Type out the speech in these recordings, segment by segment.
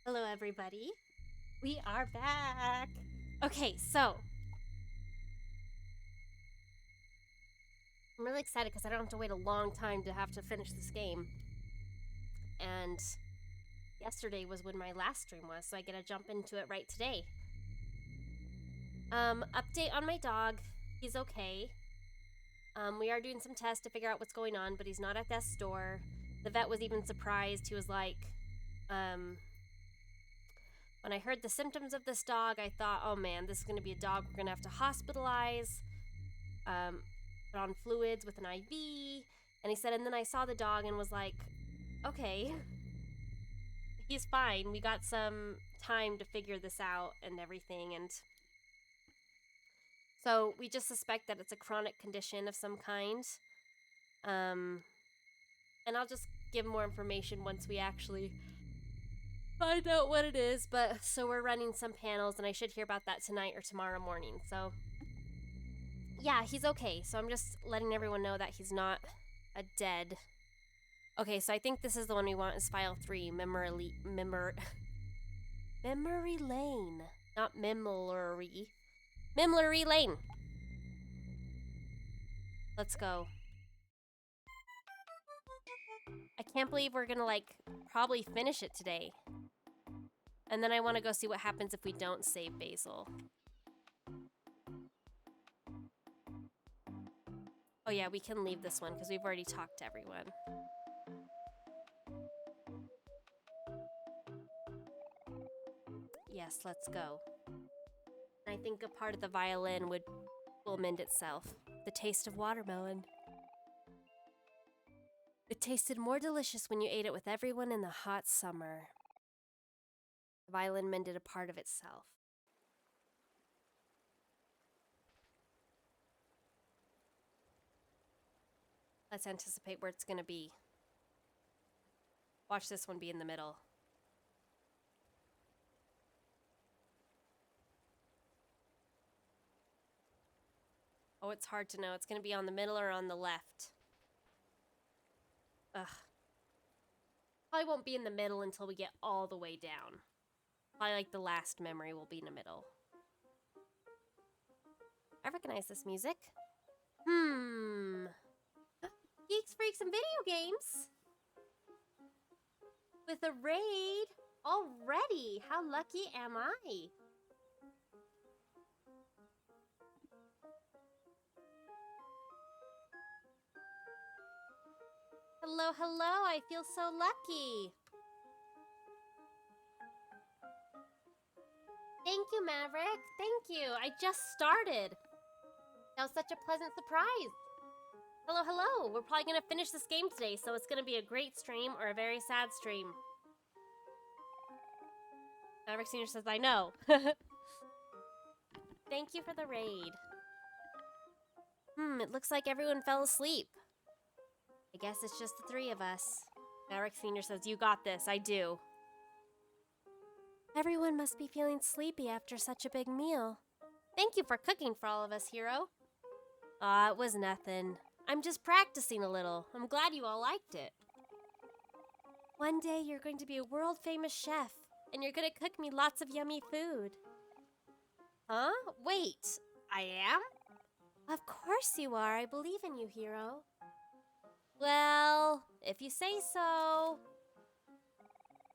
Hello, everybody. We are back. Okay, so I'm really excited because I don't have to wait a long time to have to finish this game. And yesterday was when my last stream was, so I get to jump into it right today. Update on my dog. He's okay. We are doing some tests to figure out what's going on, but he's not at death's door. The vet was even surprised. He was like, when I heard the symptoms of this dog, I thought, oh man, this is going to be a dog we're going to have to hospitalize, put on fluids with an IV. And he said, and then I saw the dog and was like, okay, he's fine. We got some time to figure this out and everything. And so we just suspect that it's a chronic condition of some kind. And I'll just give more information once we actually find out what it is. But so we're running some panels, and I should hear about that tonight or tomorrow morning. So yeah, he's okay. So I'm just letting everyone know that he's not a dead. Okay, so I think this is the one we want is file 3, memory lane, not memory. Memory lane. Let's go. I can't believe we're gonna probably finish it today. And then I want to go see what happens if we don't save Basil. Oh yeah, we can leave this one because we've already talked to everyone. Yes, let's go. I think a part of the violin will mend itself. The taste of watermelon. It tasted more delicious when you ate it with everyone in the hot summer. The violin mended a part of itself. Let's anticipate where it's going to be. Watch this one be in the middle. Oh, it's hard to know. It's going to be on the middle or on the left. Ugh. Probably won't be in the middle until we get all the way down. Probably like the last memory will be in the middle. I recognize this music. Geeks, Freaks, and Video Games. With a raid already. How lucky am I? Hello, hello. I feel so lucky. Thank you, Maverick. Thank you. I just started. That was such a pleasant surprise. Hello, hello. We're probably going to finish this game today, so it's going to be a great stream or a very sad stream. Maverick Senior says, I know. Thank you for the raid. It looks like everyone fell asleep. I guess it's just the 3 of us. Maverick Senior says, you got this. I do. Everyone must be feeling sleepy after such a big meal. Thank you for cooking for all of us, Hero. Aw, it was nothing. I'm just practicing a little. I'm glad you all liked it. One day you're going to be a world-famous chef, and you're going to cook me lots of yummy food. Huh? Wait, I am? Of course you are. I believe in you, Hero. Well, if you say so.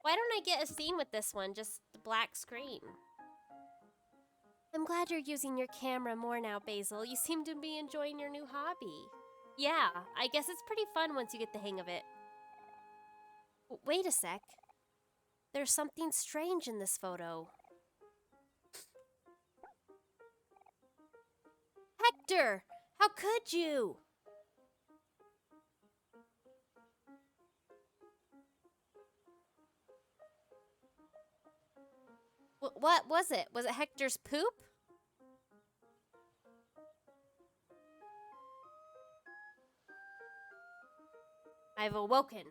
Why don't I get a scene with this one, just the black screen? I'm glad you're using your camera more now, Basil. You seem to be enjoying your new hobby. Yeah, I guess it's pretty fun once you get the hang of it. Wait a sec. There's something strange in this photo. Hector! How could you? What was it? Was it Hector's poop? I've awoken.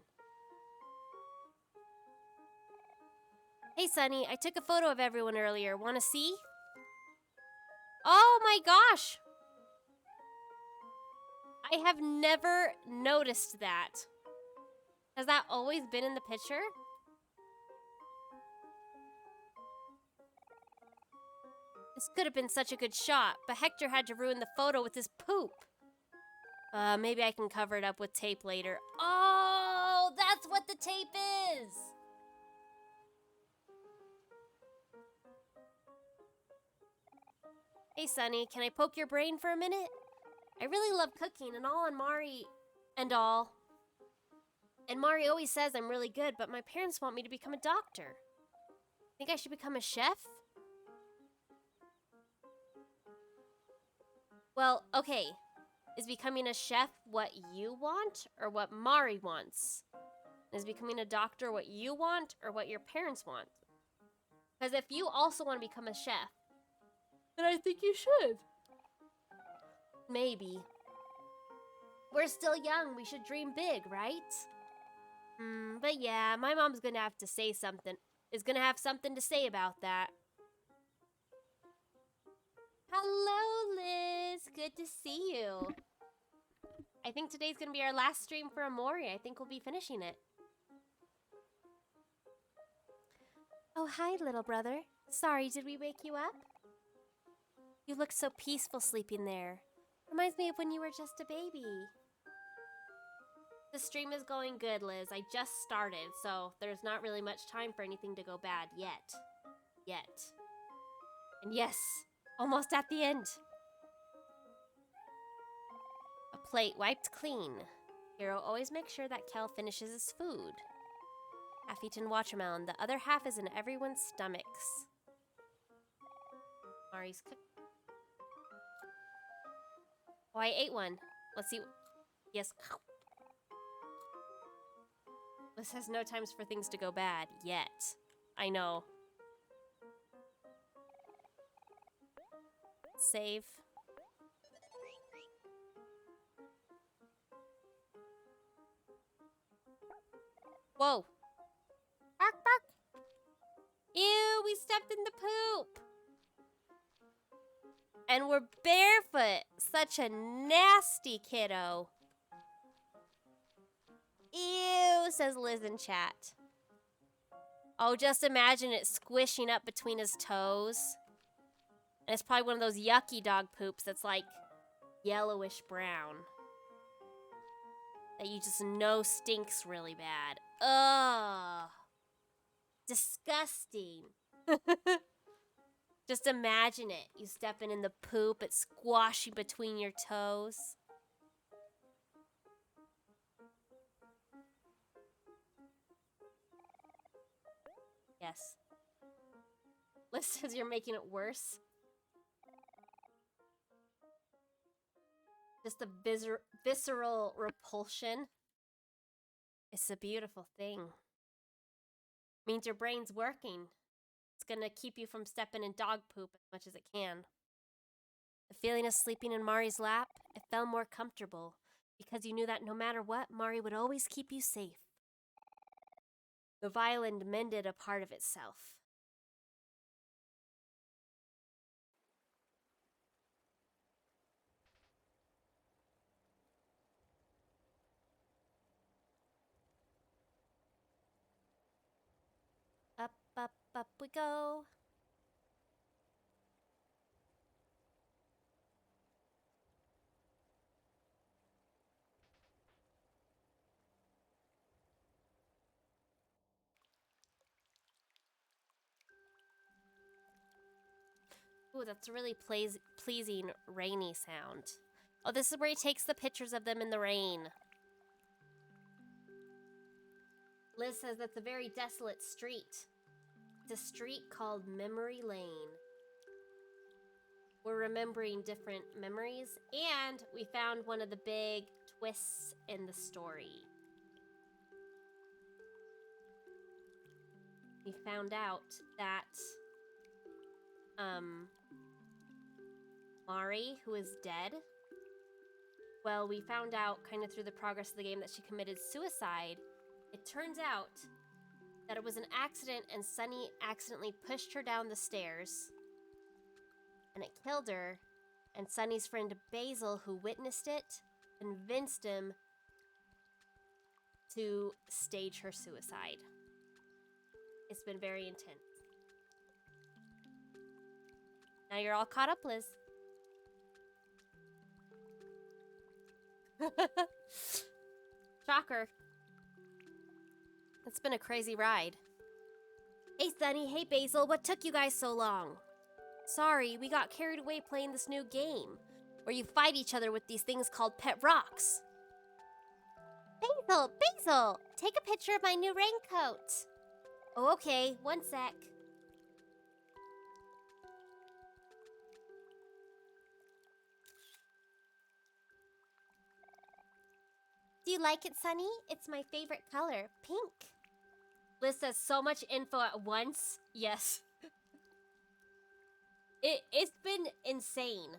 Hey, Sunny, I took a photo of everyone earlier. Want to see? Oh my gosh! I have never noticed that. Has that always been in the picture? could have been such a good shot, but Hector had to ruin the photo with his poop. Maybe I can cover it up with tape later. Oh, that's what the tape is! Hey, Sunny, can I poke your brain for a minute? I really love cooking and all on Mari and all. And Mari always says I'm really good, but my parents want me to become a doctor. Think I should become a chef? Well, okay. Is becoming a chef what you want or what Mari wants? Is becoming a doctor what you want or what your parents want? Because if you also want to become a chef, then I think you should. Maybe. We're still young. We should dream big, right? But yeah, my mom's gonna have to say something. Is gonna have something to say about that. Hello, Liz. Good to see you. I think today's gonna be our last stream for Omori. I think we'll be finishing it. Oh, hi, little brother. Sorry, did we wake you up? You look so peaceful sleeping there. Reminds me of when you were just a baby. The stream is going good, Liz. I just started, so there's not really much time for anything to go bad yet. And yes, almost at the end. A plate wiped clean. Hero always makes sure that Kel finishes his food. Half-eaten watermelon. The other half is in everyone's stomachs. Mari's cooked. Oh, I ate one. Let's see. Yes. This has no times for things to go bad yet. I know. Save. Whoa. Bark, bark. Ew, we stepped in the poop. And we're barefoot. Such a nasty kiddo. Ew, says Liz in chat. Oh, just imagine it squishing up between his toes. And it's probably one of those yucky dog poops that's like yellowish brown. That you just know stinks really bad. Ugh. Disgusting. Just imagine it. You stepping in the poop, it's squashing between your toes. Yes. Liz says you're making it worse. Just a visceral repulsion. It's a beautiful thing. Means your brain's working. It's gonna keep you from stepping in dog poop as much as it can. The feeling of sleeping in Mari's lap, it felt more comfortable because you knew that no matter what, Mari would always keep you safe. The violin mended a part of itself. Up, up, up we go. Ooh, that's a really pleasing rainy sound. Oh, this is where he takes the pictures of them in the rain. Liz says that's a very desolate street. It's a street called Memory Lane. We're remembering different memories, and we found one of the big twists in the story. We found out that Mari, who is dead, well, we found out kind of through the progress of the game that she committed suicide. It turns out that it was an accident and Sunny accidentally pushed her down the stairs and it killed her, and Sunny's friend Basil, who witnessed it, convinced him to stage her suicide. It's been very intense. Now you're all caught up, Liz. Shocker. It's been a crazy ride. Hey, Sunny. Hey, Basil. What took you guys so long? Sorry, we got carried away playing this new game, where you fight each other with these things called pet rocks. Basil! Take a picture of my new raincoat. Oh, okay. One sec. Do you like it, Sunny? It's my favorite color, pink. Liz says so much info at once. Yes. It's been insane.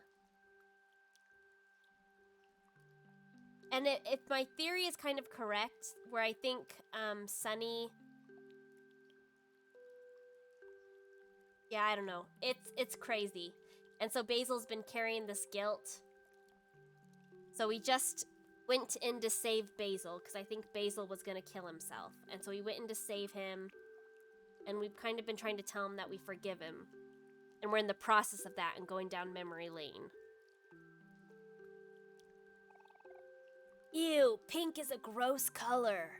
And if my theory is kind of correct, where I think Sunny... Yeah, I don't know. It's crazy. And so Basil's been carrying this guilt. So we just went in to save Basil, because I think Basil was going to kill himself. And so we went in to save him, and we've kind of been trying to tell him that we forgive him. And we're in the process of that and going down memory lane. Ew, pink is a gross color.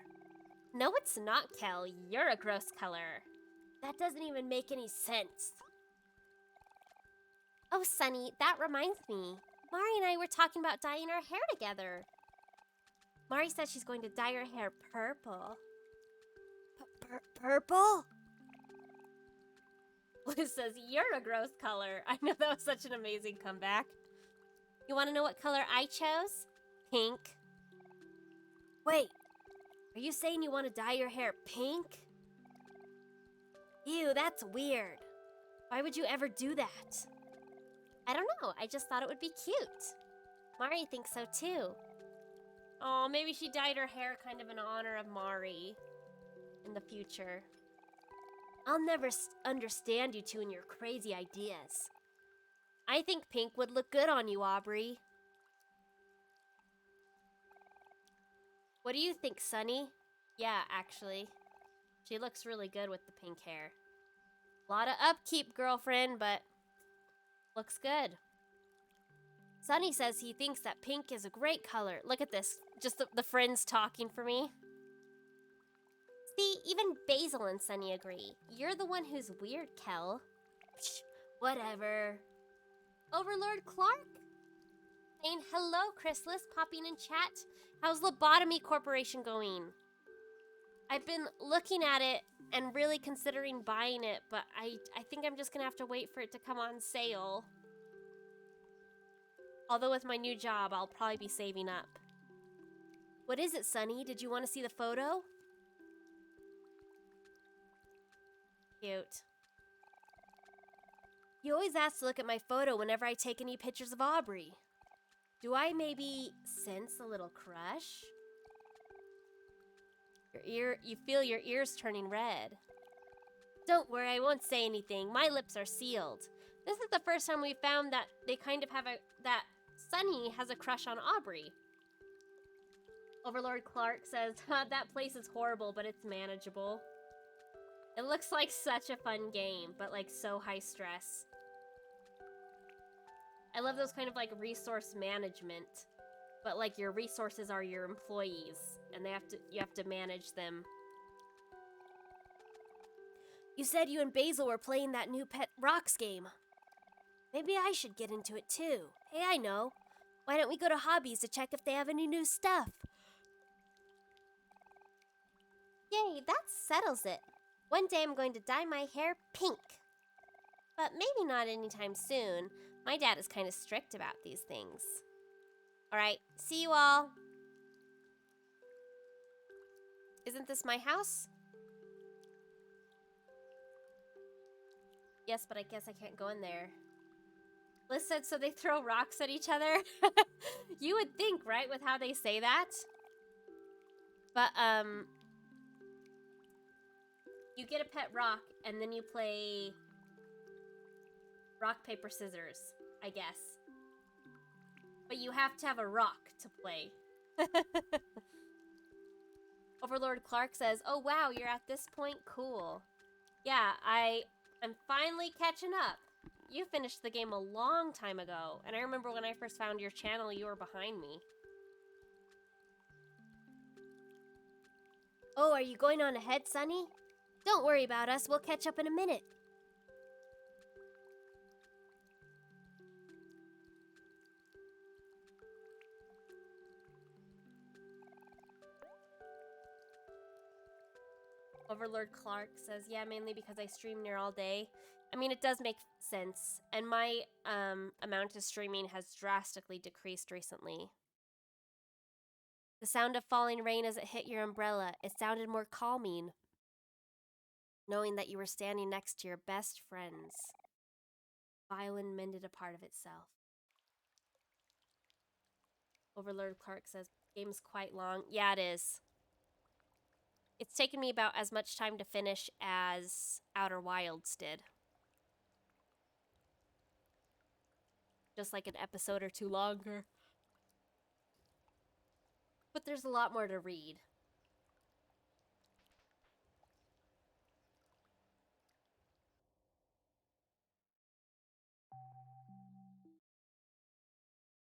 No, it's not, Kel. You're a gross color. That doesn't even make any sense. Oh, Sunny, that reminds me. Mari and I were talking about dyeing our hair together. Mari said she's going to dye her hair purple. Purple? Liz says, you're a gross color. I know, that was such an amazing comeback. You want to know what color I chose? Pink. Wait, are you saying you want to dye your hair pink? Ew, that's weird. Why would you ever do that? I don't know, I just thought it would be cute. Mari thinks so too. Oh, maybe she dyed her hair kind of in honor of Mari in the future. I'll never understand you two and your crazy ideas. I think pink would look good on you, Aubrey. What do you think, Sunny? Yeah, actually. She looks really good with the pink hair. A lot of upkeep, girlfriend, but looks good. Sunny says he thinks that pink is a great color. Look at this. Just the friends talking for me. See, even Basil and Sunny agree. You're the one who's weird, Kel. Psh, whatever. Overlord Clark? Saying hello, Chrysalis, popping in chat. How's Lobotomy Corporation going? I've been looking at it and really considering buying it, but I think I'm just gonna have to wait for it to come on sale. Although with my new job, I'll probably be saving up. What is it, Sunny? Did you want to see the photo? Cute. You always ask to look at my photo whenever I take any pictures of Aubrey. Do I maybe sense a little crush? You feel your ears turning red. Don't worry, I won't say anything. My lips are sealed. This is the first time we found that they kind of have that Sunny has a crush on Aubrey. Overlord Clark says, that place is horrible, but it's manageable. It looks like such a fun game, but like so high stress. I love those kind of like resource management, but like your resources are your employees, and you have to manage them. You said you and Basil were playing that new Pet Rocks game. Maybe I should get into it too. Hey, I know. Why don't we go to Hobbies to check if they have any new stuff? Yay, that settles it. One day I'm going to dye my hair pink. But maybe not anytime soon. My dad is kind of strict about these things. Alright, see you all. Isn't this my house? Yes, but I guess I can't go in there. Liz said, so they throw rocks at each other? You would think, right, with how they say that? But, you get a pet rock, and then you play rock, paper, scissors, I guess. But you have to have a rock to play. Overlord Clark says, oh wow, you're at this point? Cool. Yeah, I'm finally catching up. You finished the game a long time ago, and I remember when I first found your channel, you were behind me. Oh, are you going on ahead, Sunny? Don't worry about us, we'll catch up in a minute. Overlord Clark says, yeah, mainly because I stream near all day. I mean, it does make sense, and my amount of streaming has drastically decreased recently. The sound of falling rain as it hit your umbrella, it sounded more calming, knowing that you were standing next to your best friends. Violin mended a part of itself. Overlord Clark says, game's quite long. Yeah, it is. It's taken me about as much time to finish as Outer Wilds did. Just like an episode or two longer. But there's a lot more to read.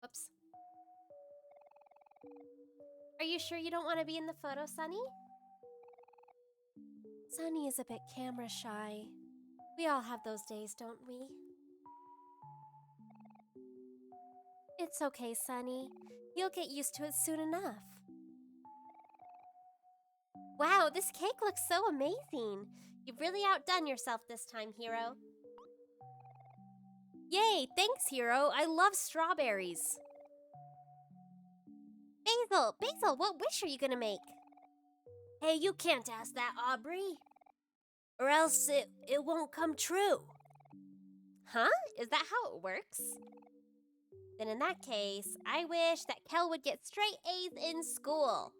Oops. Are you sure you don't want to be in the photo, Sunny? Sunny is a bit camera shy. We all have those days, don't we? It's okay, Sunny. You'll get used to it soon enough. Wow, this cake looks so amazing. You've really outdone yourself this time, Hero. Yay, thanks, Hero. I love strawberries. Basil, what wish are you gonna make? Hey, you can't ask that, Aubrey. Or else it won't come true. Huh? Is that how it works? Then in that case, I wish that Kel would get straight A's in school.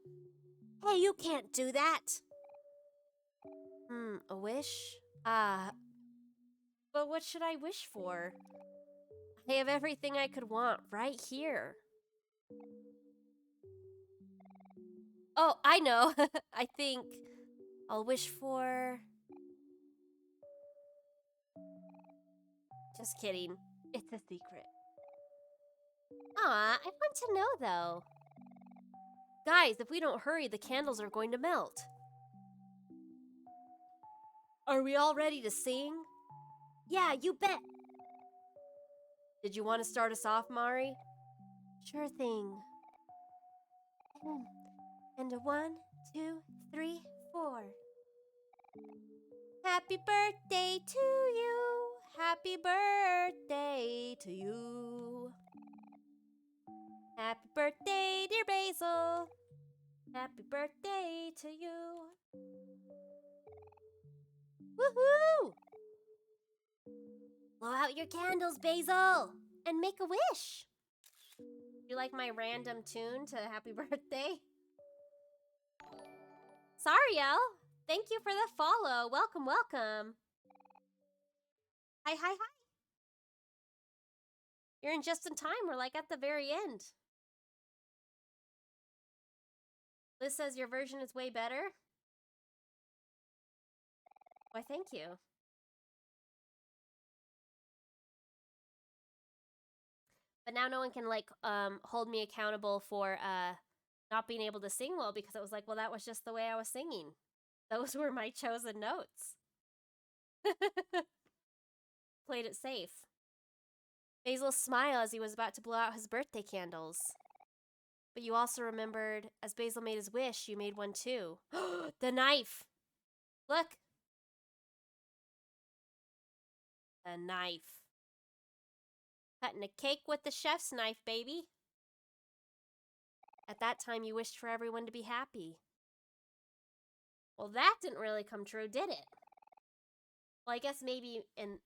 Hey, you can't do that. A wish? But what should I wish for? I have everything I could want right here. Oh, I know. I think I'll wish for... Just kidding. It's a secret. Aw, I want to know, though. Guys, if we don't hurry, the candles are going to melt. Are we all ready to sing? Yeah, you bet. Did you want to start us off, Mari? Sure thing. And a 1, 2, 3, 4. Happy birthday to you. Happy birthday to you. Happy birthday, dear Basil. Happy birthday to you. Woohoo! Blow out your candles, Basil, and make a wish. You like my random tune to happy birthday? Sariel, thank you for the follow. Welcome, welcome. Hi, hi, hi. You're in just in time. We're like at the very end. Liz says your version is way better. Why, thank you. But now no one can like hold me accountable for not being able to sing well because it was like, well, that was just the way I was singing. Those were my chosen notes. Played it safe. Basil smiled as he was about to blow out his birthday candles. But you also remembered, as Basil made his wish, you made one too. The knife! Look! A knife. Cutting a cake with the chef's knife, baby. At that time, you wished for everyone to be happy. Well, that didn't really come true, did it? Well, I guess maybe in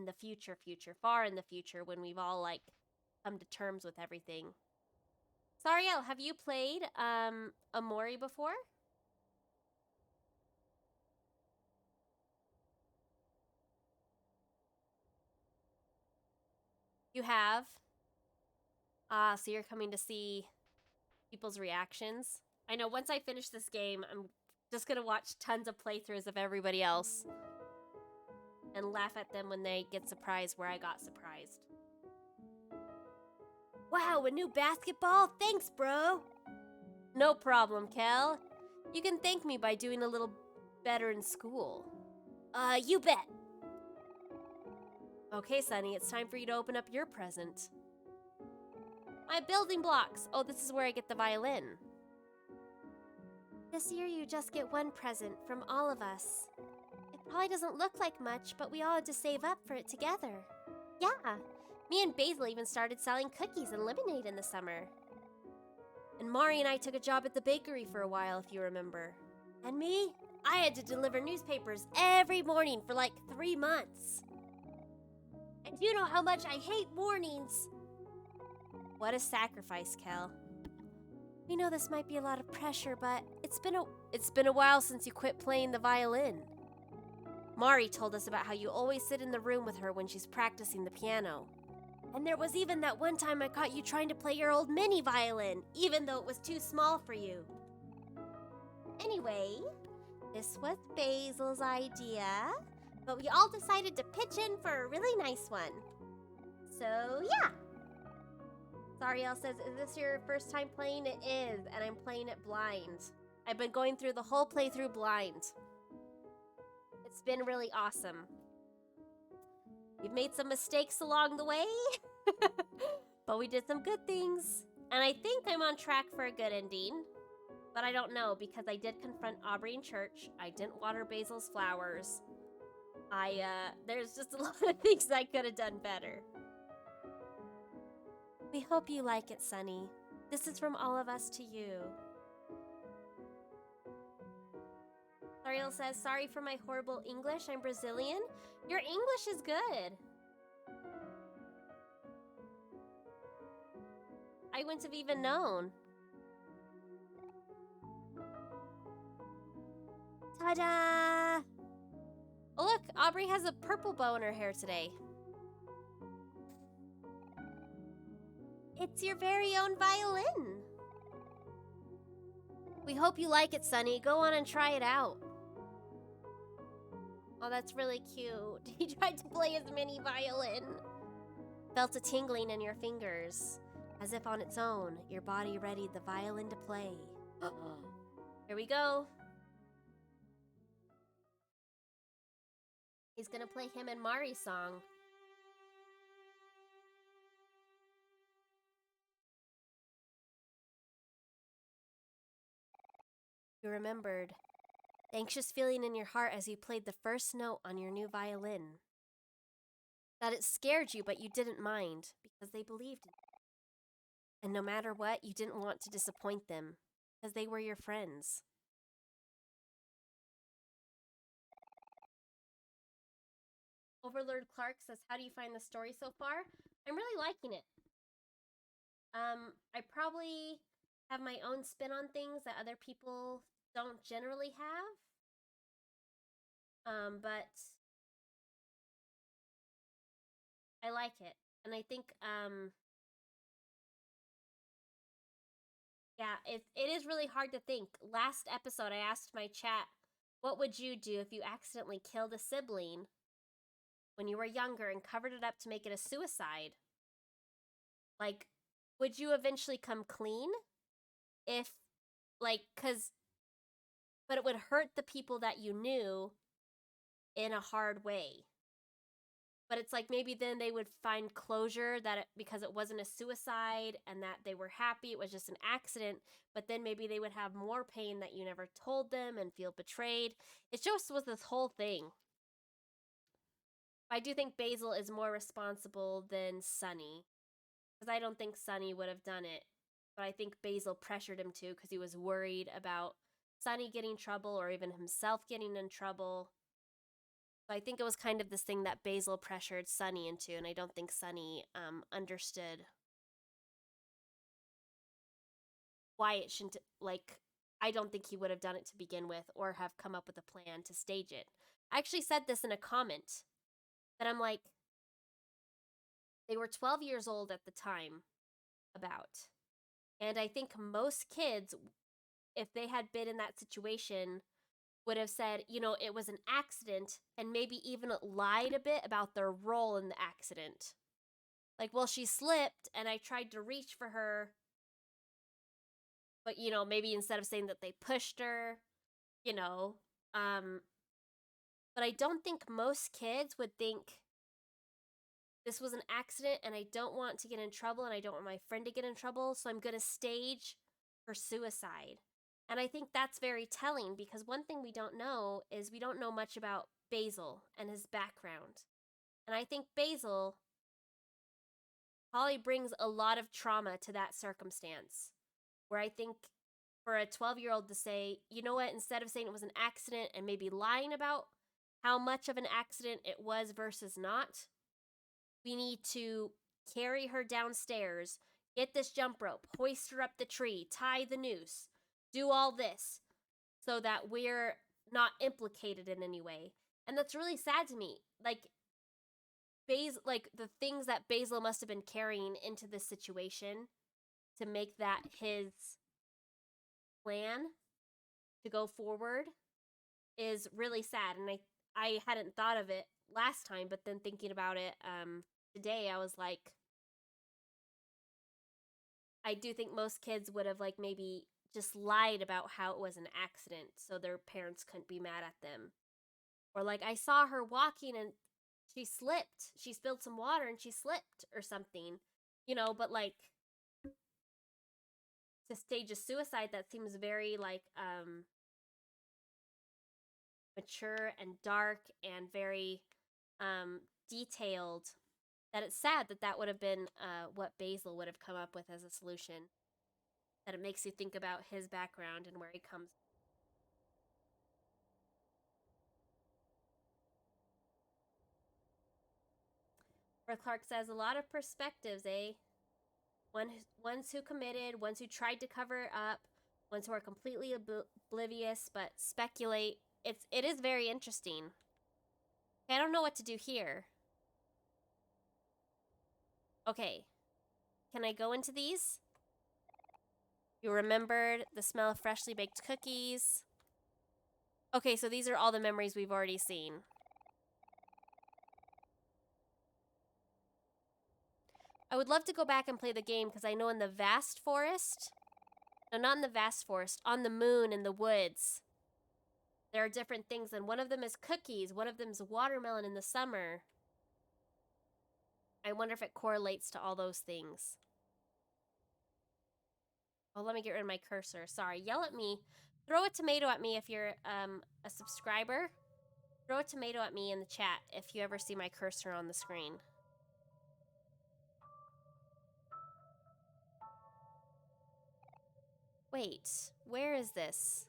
the future, far in the future, when we've all, like, come to terms with everything. Sariel, have you played, Omori before? You have? So you're coming to see people's reactions? I know, once I finish this game, I'm just gonna watch tons of playthroughs of everybody else. and laugh at them when they get surprised where I got surprised. Wow, a new basketball? Thanks, bro. No problem, Kel. You can thank me by doing a little better in school. You bet. Okay, Sunny, it's time for you to open up your present. My building blocks. Oh, this is where I get the violin. This year you just get one present from all of us. It probably doesn't look like much, but we all had to save up for it together. Yeah, me and Basil even started selling cookies and lemonade in the summer. And Mari and I took a job at the bakery for a while, if you remember. And me? I had to deliver newspapers every morning for like 3 months. And you know how much I hate mornings. What a sacrifice, Kel. We know this might be a lot of pressure, but it's been a while since you quit playing the violin. Mari told us about how you always sit in the room with her when she's practicing the piano. And there was even that one time I caught you trying to play your old mini violin, even though it was too small for you. Anyway, this was Basil's idea, but we all decided to pitch in for a really nice one. So, yeah. Sariel says, is this your first time playing? It is, and I'm playing it blind. I've been going through the whole playthrough blind. It's been really awesome. We've made some mistakes along the way, but we did some good things. And I think I'm on track for a good ending, but I don't know because I did confront Aubrey in church. I didn't water Basil's flowers. There's just a lot of things I could have done better. We hope you like it, Sunny. This is from all of us to you. Ariel says, sorry for my horrible English. I'm Brazilian. Your English is good. I wouldn't have even known. Ta-da! Oh, look, Aubrey has a purple bow in her hair today. It's your very own violin. We hope you like it, Sunny. Go on and try it out. Oh, that's really cute. He tried to play his mini violin. Felt a tingling in your fingers. As if on its own, your body readied the violin to play. Here we go. He's gonna play him and Mari's song. You remembered. The anxious feeling in your heart as you played the first note on your new violin. That it scared you, but you didn't mind, because they believed in you. And no matter what, you didn't want to disappoint them, because they were your friends. Overlord Clark says, how do you find the story so far? I'm really liking it. I probably have my own spin on things that other people don't generally have. But I like it. And I think, yeah, it is really hard to think. Last episode, I asked my chat, what would you do if you accidentally killed a sibling when you were younger and covered it up to make it a suicide? Like, would you eventually come clean? If, like, but it would hurt the people that you knew in a hard way. But it's like maybe then they would find closure that because it wasn't a suicide and that they were happy, it was just an accident, but then maybe they would have more pain that you never told them and feel betrayed. It just was this whole thing. I do think Basil is more responsible than Sunny, because I don't think Sunny would have done it, but I think Basil pressured him to because he was worried about Sunny getting trouble or even himself getting in trouble. So I think it was kind of this thing that Basil pressured Sunny into, and I don't think Sunny understood why it shouldn't, like, I don't think he would have done it to begin with or have come up with a plan to stage it. I actually said this in a comment, that I'm like, they were 12 years old at the time, about. And I think most kids, if they had been in that situation, would have said, it was an accident and maybe even lied a bit about their role in the accident. Like, well, she slipped and I tried to reach for her, but, maybe instead of saying that they pushed her, you know, um, but I don't think most kids would think this was an accident and I don't want to get in trouble and I don't want my friend to get in trouble, so I'm going to stage for suicide. And I think that's very telling because one thing we don't know is we don't know much about Basil and his background. And I think Basil probably brings a lot of trauma to that circumstance. Where I think for a 12-year-old to say, you know what, instead of saying it was an accident and maybe lying about how much of an accident it was versus not, we need to carry her downstairs, get this jump rope, hoist her up the tree, tie the noose, do all this so that we're not implicated in any way. And that's really sad to me. Like the things that Basil must have been carrying into this situation to make that his plan to go forward is really sad. And I hadn't thought of it last time, but then thinking about it today, I was like, I do think most kids would have like maybe just lied about how it was an accident so their parents couldn't be mad at them. Or like, I saw her walking and she slipped. She spilled some water and she slipped or something. But like to stage a suicide, that seems very like mature and dark and very detailed, that it's sad that would have been what Basil would have come up with as a solution. That it makes you think about his background and where he comes. Where Clark says, a lot of perspectives, eh? Ones who committed, ones who tried to cover it up, ones who are completely oblivious but speculate. It is very interesting. Okay, I don't know what to do here. Okay, can I go into these? You remembered the smell of freshly baked cookies. Okay, so these are all the memories we've already seen. I would love to go back and play the game because I know in the vast forest, no, not in the vast forest, on the moon in the woods, there are different things, and one of them is cookies, one of them is watermelon in the summer. I wonder if it correlates to all those things. Oh, let me get rid of my cursor. Sorry, yell at me. Throw a tomato at me if you're a subscriber. Throw a tomato at me in the chat if you ever see my cursor on the screen. Wait, where is this?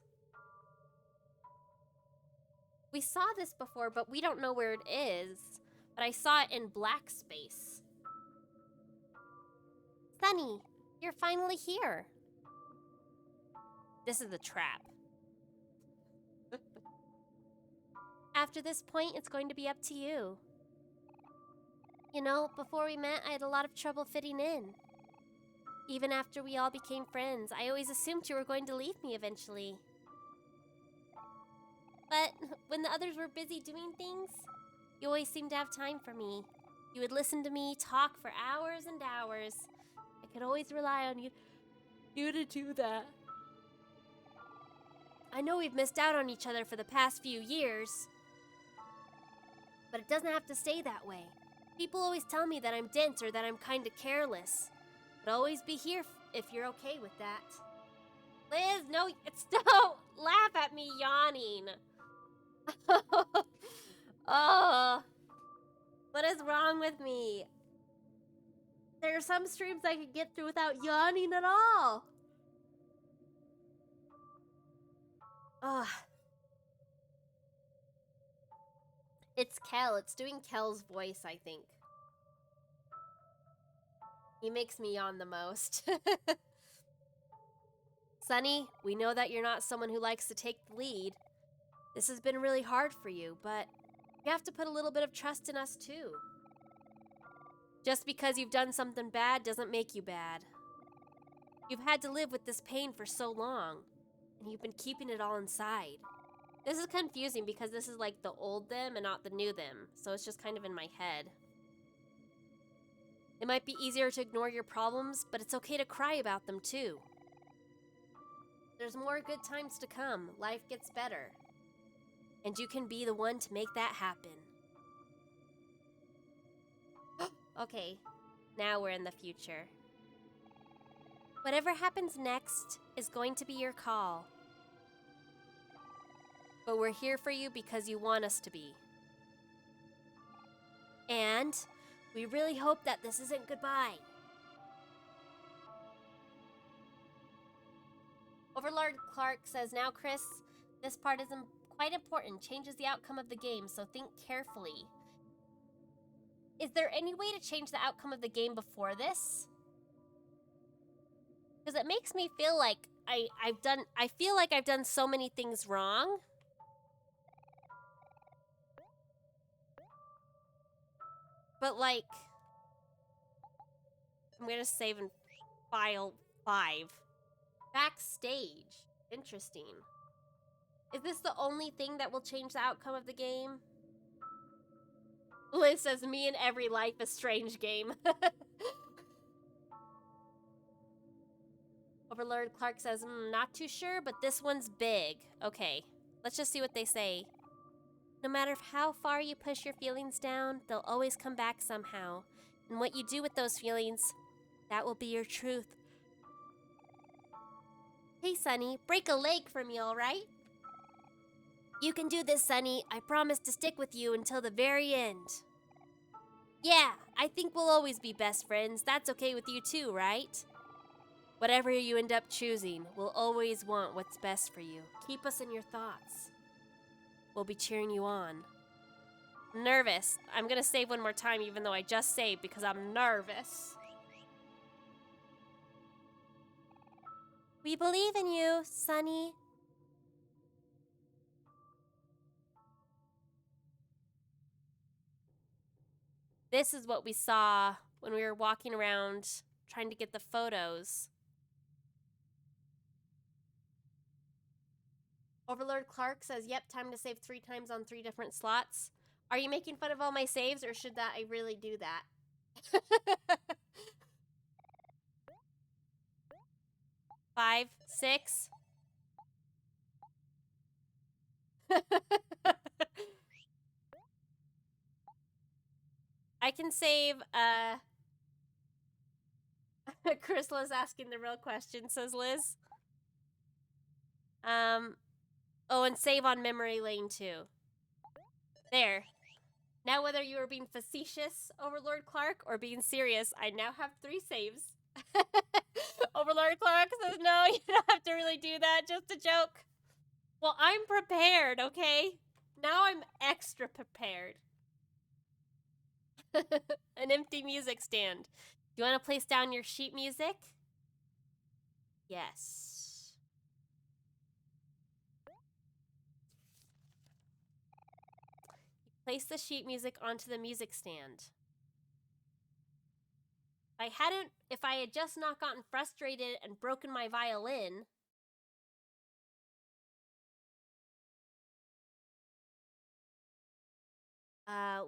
We saw this before, but we don't know where it is. But I saw it in black space. Sunny, you're finally here. This is a trap. After this point, it's going to be up to you. Before we met, I had a lot of trouble fitting in. Even after we all became friends, I always assumed you were going to leave me eventually. But when the others were busy doing things, you always seemed to have time for me. You would listen to me talk for hours and hours. I could always rely on you to do that. I know we've missed out on each other for the past few years, but it doesn't have to stay that way. People always tell me that I'm dense or that I'm kind of careless. But I'll always be here if you're okay with that. Liz, no, don't laugh at me yawning. Oh, what is wrong with me? There are some streams I could get through without yawning at all. Ugh. It's Kel. It's doing Kel's voice, I think. He makes me yawn the most. Sunny, we know that you're not someone who likes to take the lead. This has been really hard for you, but you have to put a little bit of trust in us too. Just because you've done something bad doesn't make you bad. You've had to live with this pain for so long, and you've been keeping it all inside. This is confusing because this is like the old them and not the new them, so it's just kind of in my head. It might be easier to ignore your problems, but it's okay to cry about them too. There's more good times to come. Life gets better. And you can be the one to make that happen. Okay, now we're in the future. Whatever happens next is going to be your call. But we're here for you because you want us to be. And we really hope that this isn't goodbye. Overlord Clark says, now Chris, this part is quite important. Changes the outcome of the game, so think carefully. Is there any way to change the outcome of the game before this? Because it makes me feel like I feel like I've done so many things wrong. But like, I'm gonna save in file 5. Backstage. Interesting. Is this the only thing that will change the outcome of the game? Liz says, me and every Life is Strange game. Overlord Clark says, not too sure, but this one's big. Okay, let's just see what they say. No matter how far you push your feelings down, they'll always come back somehow. And what you do with those feelings, that will be your truth. Hey, Sunny, break a leg for me, all right? You can do this, Sunny. I promise to stick with you until the very end. Yeah, I think we'll always be best friends. That's okay with you too, right? Whatever you end up choosing, we'll always want what's best for you. Keep us in your thoughts. We'll be cheering you on. I'm nervous. I'm gonna save one more time even though I just saved because I'm nervous. We believe in you, Sunny. This is what we saw when we were walking around trying to get the photos. Overlord Clark says, yep, time to save 3 times on 3 different slots. Are you making fun of all my saves, or should I really do that? 5, 6. I can save, Chrysalis asking the real question, says Liz. Oh, and save on memory lane too. There. Now whether you are being facetious, Overlord Clark, or being serious, I now have 3 saves. Overlord Clark says, no, you don't have to really do that, just a joke. Well, I'm prepared, okay? Now I'm extra prepared. An empty music stand. Do you want to place down your sheet music? Yes. Place the sheet music onto the music stand. If I had just not gotten frustrated and broken my violin,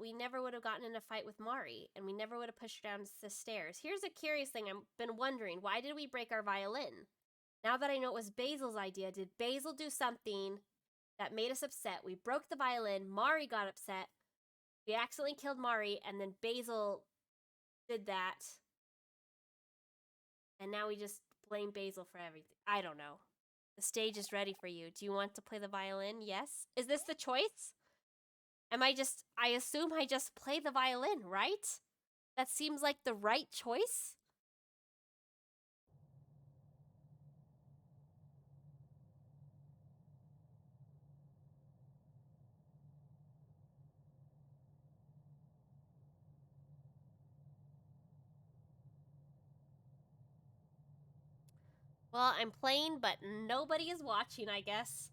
we never would have gotten in a fight with Mari, and we never would have pushed her down the stairs. Here's a curious thing I've been wondering. Why did we break our violin? Now that I know it was Basil's idea, did Basil do something that made us upset? We broke the violin, Mari got upset, we accidentally killed Mari, and then Basil did that. And now we just blame Basil for everything. I don't know. The stage is ready for you. Do you want to play the violin? Yes? Is this the choice? I assume I just play the violin, right? That seems like the right choice? Well, I'm playing, but nobody is watching, I guess.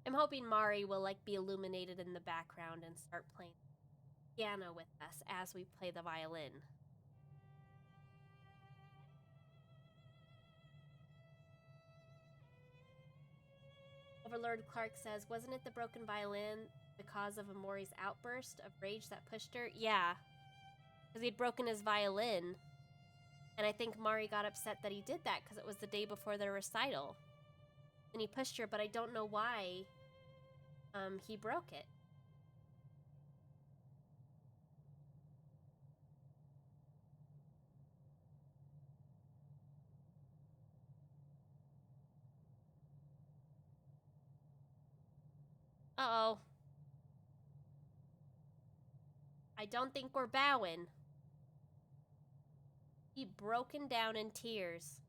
I'm hoping Mari will, like, be illuminated in the background and start playing piano with us as we play the violin. Overlord Clark says, wasn't it the broken violin the cause of Omori's outburst of rage that pushed her? Yeah, because he'd broken his violin. And I think Mari got upset that he did that because it was the day before their recital. And he pushed her, but I don't know why he broke it. Uh-oh. I don't think we're bowing. He broken down in tears.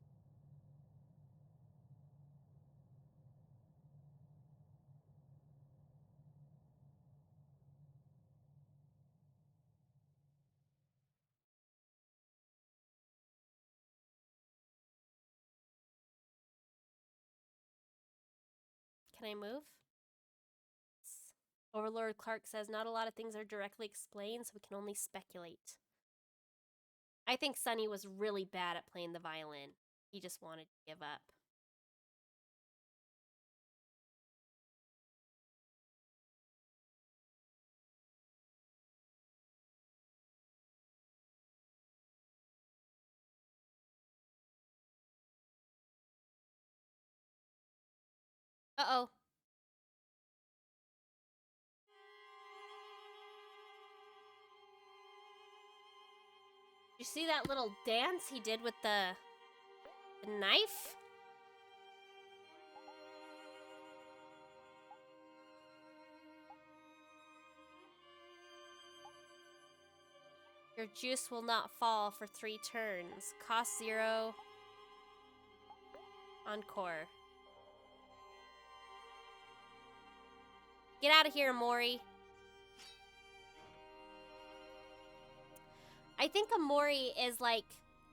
Can I move? Overlord Clark says, not a lot of things are directly explained, so we can only speculate. I think Sunny was really bad at playing the violin. He just wanted to give up. Uh-oh. You see that little dance he did with the knife? Your juice will not fall for 3 turns. Cost 0. Encore. Get out of here, Omori. I think Omori is like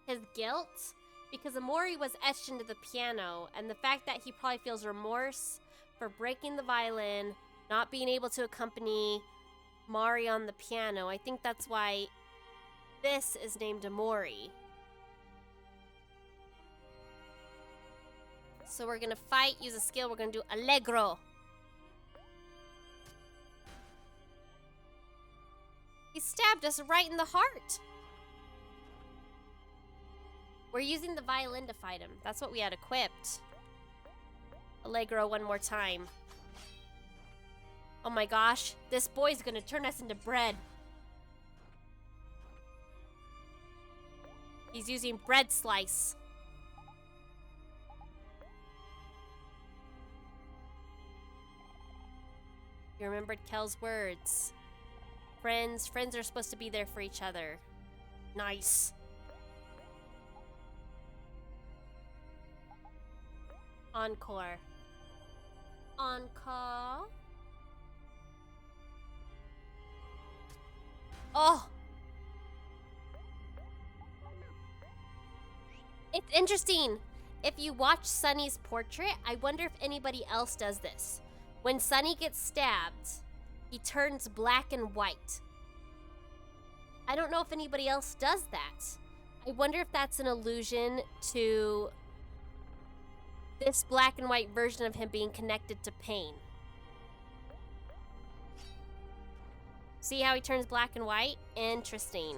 his guilt because Omori was etched into the piano, and the fact that he probably feels remorse for breaking the violin, not being able to accompany Mari on the piano. I think that's why this is named Omori. So we're gonna fight, use a skill, we're gonna do Allegro. He stabbed us right in the heart. We're using the violin to fight him. That's what we had equipped. Allegro one more time. Oh my gosh, this boy's gonna turn us into bread. He's using bread slice. You remembered Kel's words. Friends are supposed to be there for each other. Nice. Encore. Encore. Oh! It's interesting. If you watch Sunny's portrait, I wonder if anybody else does this. When Sunny gets stabbed, he turns black and white. I don't know if anybody else does that. I wonder if that's an allusion to this black and white version of him being connected to pain. See how he turns black and white? Interesting.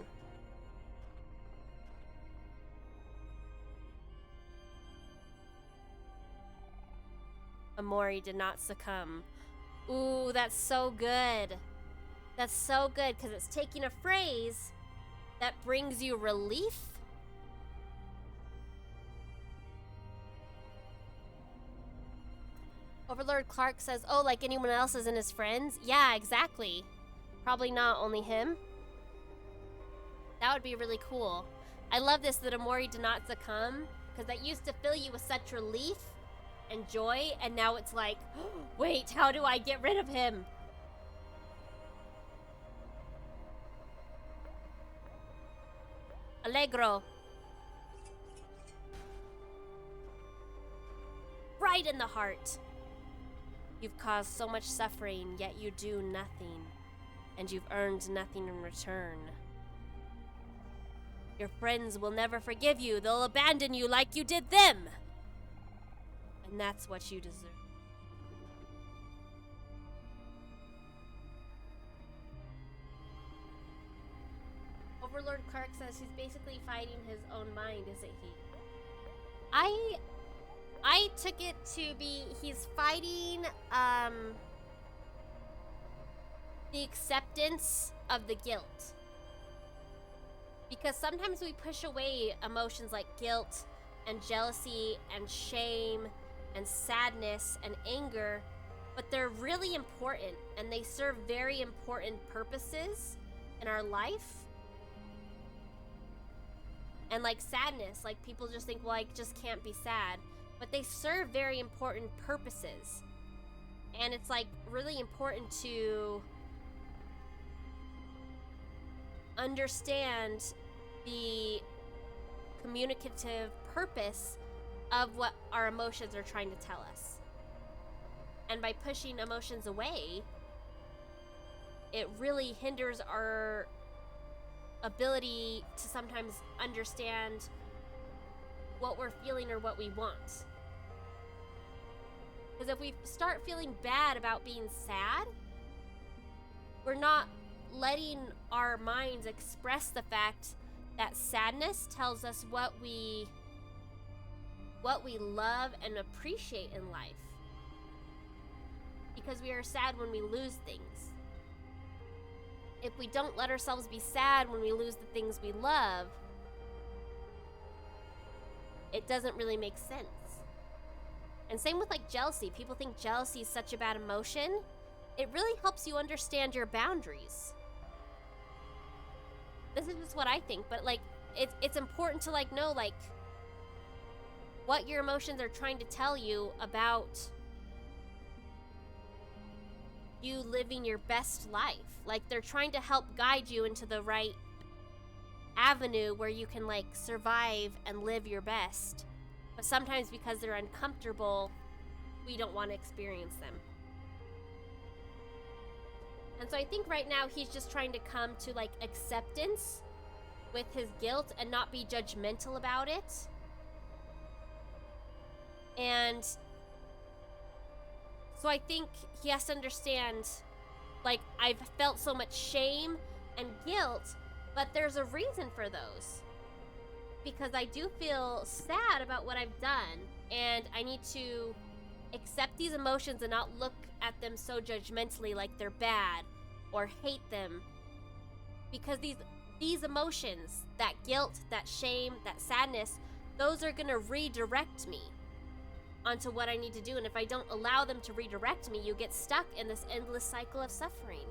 Omori did not succumb. Ooh, that's so good. That's so good, because it's taking a phrase that brings you relief. Overlord Clark says, oh, like anyone else isn't his friends? Yeah, exactly. Probably not, only him. That would be really cool. I love this, that Omori did not succumb, because that used to fill you with such relief and joy, and now it's like, wait, how do I get rid of him? Allegro. Right in the heart. You've caused so much suffering, yet you do nothing, and you've earned nothing in return. Your friends will never forgive you. They'll abandon you like you did them. And that's what you deserve. Overlord Clark says he's basically fighting his own mind, isn't he? I took it to be he's fighting the acceptance of the guilt. Because sometimes we push away emotions like guilt and jealousy and shame and sadness and anger, but they're really important and they serve very important purposes in our life. And like sadness, like people just think, well, I just can't be sad. But they serve very important purposes. And it's like really important to understand the communicative purpose of what our emotions are trying to tell us. And by pushing emotions away, it really hinders our ability to sometimes understand what we're feeling or what we want. Because if we start feeling bad about being sad, we're not letting our minds express the fact that sadness tells us what we love and appreciate in life. Because we are sad when we lose things. If we don't let ourselves be sad when we lose the things we love, it doesn't really make sense. And same with like jealousy. People think jealousy is such a bad emotion. It really helps you understand your boundaries. This is just what I think, but like it's important to like know like what your emotions are trying to tell you about you living your best life. Like they're trying to help guide you into the right avenue where you can like survive and live your best. But sometimes because they're uncomfortable, we don't want to experience them. And so I think right now he's just trying to come to like acceptance with his guilt and not be judgmental about it. And so I think he has to understand, like, I've felt so much shame and guilt, but there's a reason for those. Because I do feel sad about what I've done, and I need to accept these emotions and not look at them so judgmentally like they're bad or hate them. Because these emotions, that guilt, that shame, that sadness, those are gonna redirect me onto what I need to do. And if I don't allow them to redirect me, you get stuck in this endless cycle of suffering.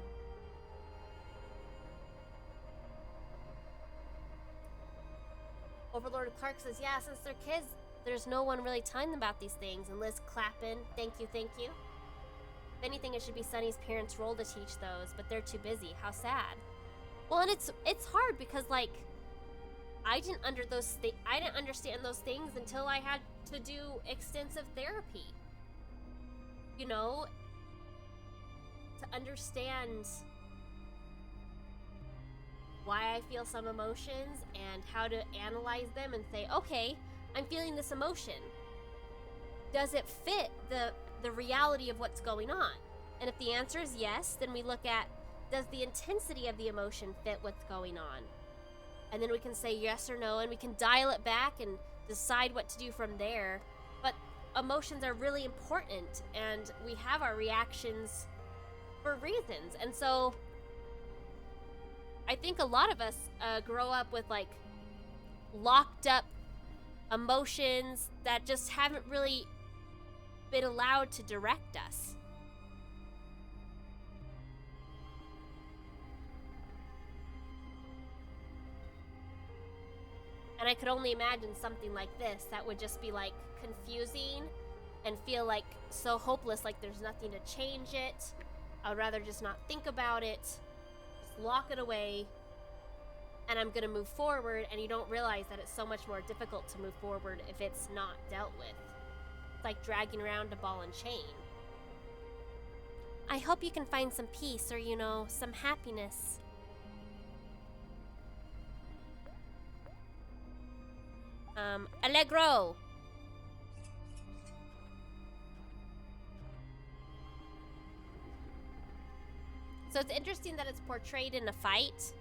Overlord Clark says, yeah, since they're kids, there's no one really telling them about these things. And Liz clapping, thank you, thank you. If anything, it should be Sunny's parents' role to teach those, but they're too busy. How sad. Well, and it's hard because like I didn't understand those things until I had to do extensive therapy. You know, to understand why I feel some emotions and how to analyze them and say, okay, I'm feeling this emotion. Does it fit the reality of what's going on? And if the answer is yes, then we look at, does the intensity of the emotion fit what's going on? And then we can say yes or no, and we can dial it back and decide what to do from there. But emotions are really important, and we have our reactions for reasons. And so I think a lot of us grow up with like locked up emotions that just haven't really been allowed to direct us. And I could only imagine something like this that would just be like confusing and feel like so hopeless, like there's nothing to change it. I would rather just not think about it, just lock it away, and I'm gonna move forward. And you don't realize that it's so much more difficult to move forward if it's not dealt with. It's like dragging around a ball and chain. I hope you can find some peace or, you know, some happiness. Allegro! So it's interesting that it's portrayed in a fight.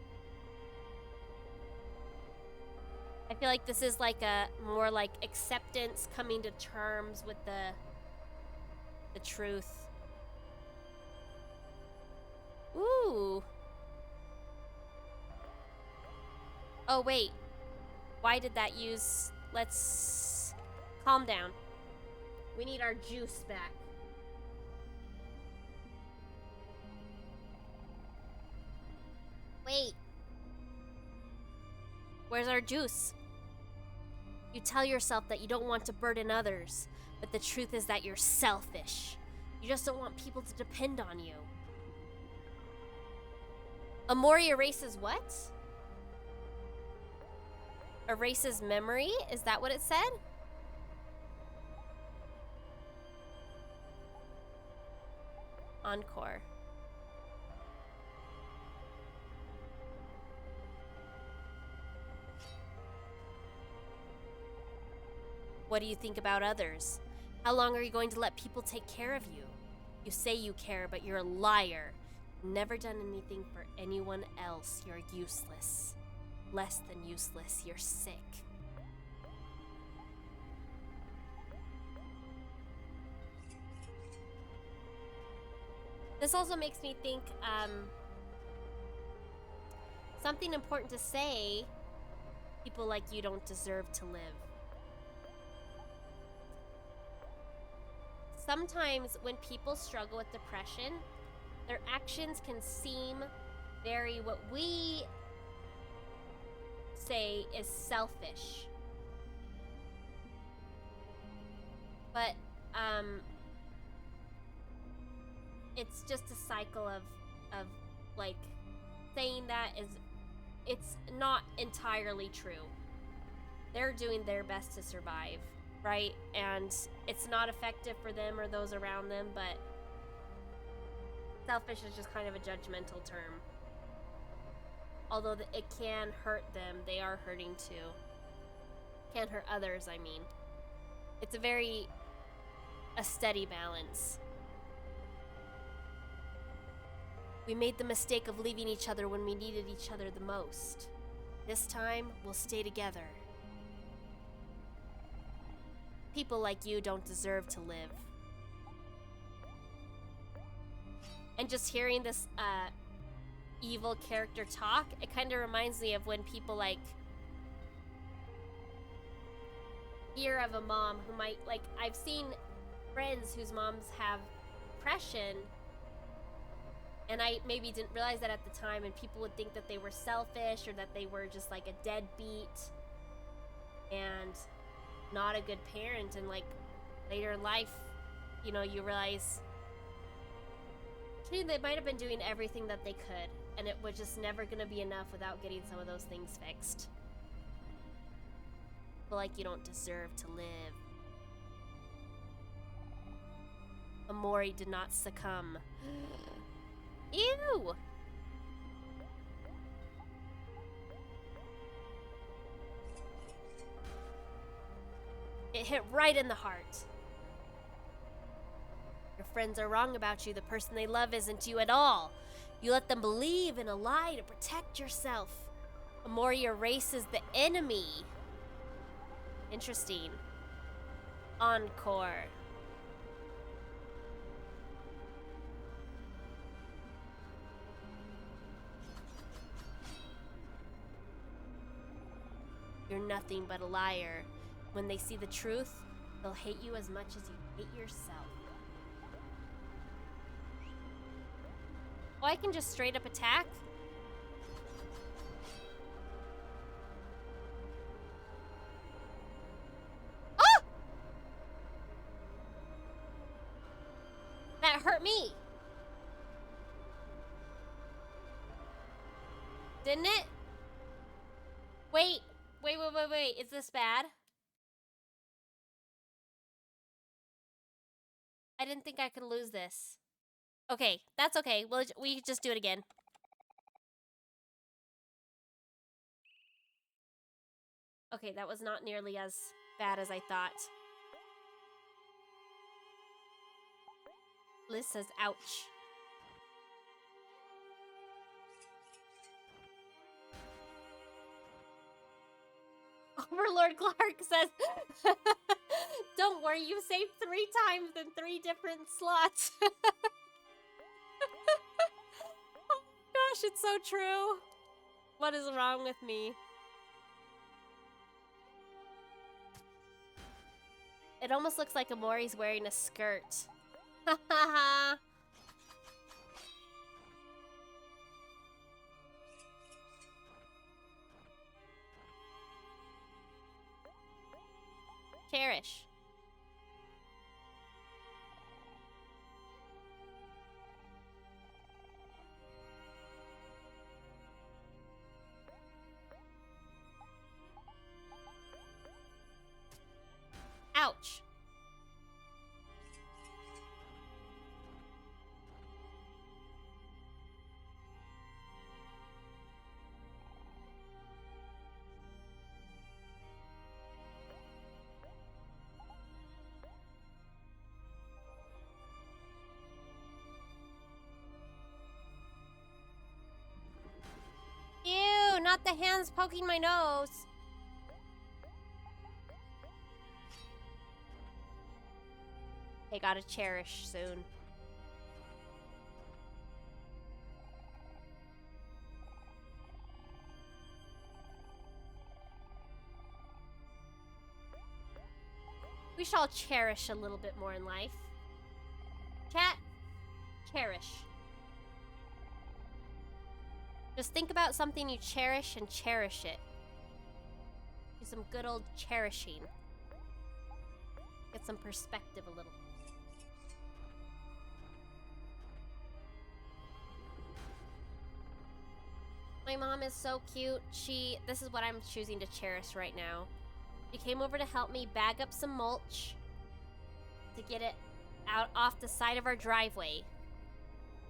feel like this is like a more like acceptance, coming to terms with the truth. Ooh. Oh, wait. Why did that use... Let's... Calm down. We need our juice back. Wait. Where's our juice? You tell yourself that you don't want to burden others, but the truth is that you're selfish. You just don't want people to depend on you. Omori erases what? Erases memory? Is that what it said? Encore. What do you think about others? How long are you going to let people take care of you? You say you care, but you're a liar. Never done anything for anyone else. You're useless. Less than useless. You're sick. This also makes me think, something important to say. People like you don't deserve to live. Sometimes when people struggle with depression, their actions can seem very, what we say is selfish. But, it's just a cycle of like, saying that it's not entirely true. They're doing their best to survive, right? And it's not effective for them or those around them, but selfish is just kind of a judgmental term. Although it can hurt them, they are hurting too. Can hurt others, I mean. It's a steady balance. We made the mistake of leaving each other when we needed each other the most. This time, we'll stay together. People like you don't deserve to live. And just hearing this evil character talk, it kind of reminds me of when people like hear of a mom who might, like, I've seen friends whose moms have depression, and I maybe didn't realize that at the time, and people would think that they were selfish or that they were just like a deadbeat and not a good parent, and like later in life, you know, you realize they might have been doing everything that they could, and it was just never gonna be enough without getting some of those things fixed. But like, you don't deserve to live. Omori did not succumb. Ew! It hit right in the heart. Your friends are wrong about you. The person they love isn't you at all. You let them believe in a lie to protect yourself. Omori erases the enemy. Interesting. Encore. You're nothing but a liar. When they see the truth, they'll hate you as much as you hate yourself. Oh, I can just straight up attack? Oh! That hurt me. Didn't it? Wait. Wait. Is this bad? I didn't think I could lose this. Okay, that's okay. We can just do it again. Okay, that was not nearly as bad as I thought. Liz says, ouch. Oh. Overlord Clark says, don't worry, you saved 3 times in 3 different slots. Oh gosh, it's so true. What is wrong with me? It almost looks like Omori's wearing a skirt. Haha. Cherish. Ouch. Ew, not the hands poking my nose. They gotta cherish soon. We shall cherish a little bit more in life. Chat, cherish. Just think about something you cherish and cherish it. Do some good old cherishing. Get some perspective a little. My mom is so cute. This is what I'm choosing to cherish right now. She came over to help me bag up some mulch to get it out off the side of our driveway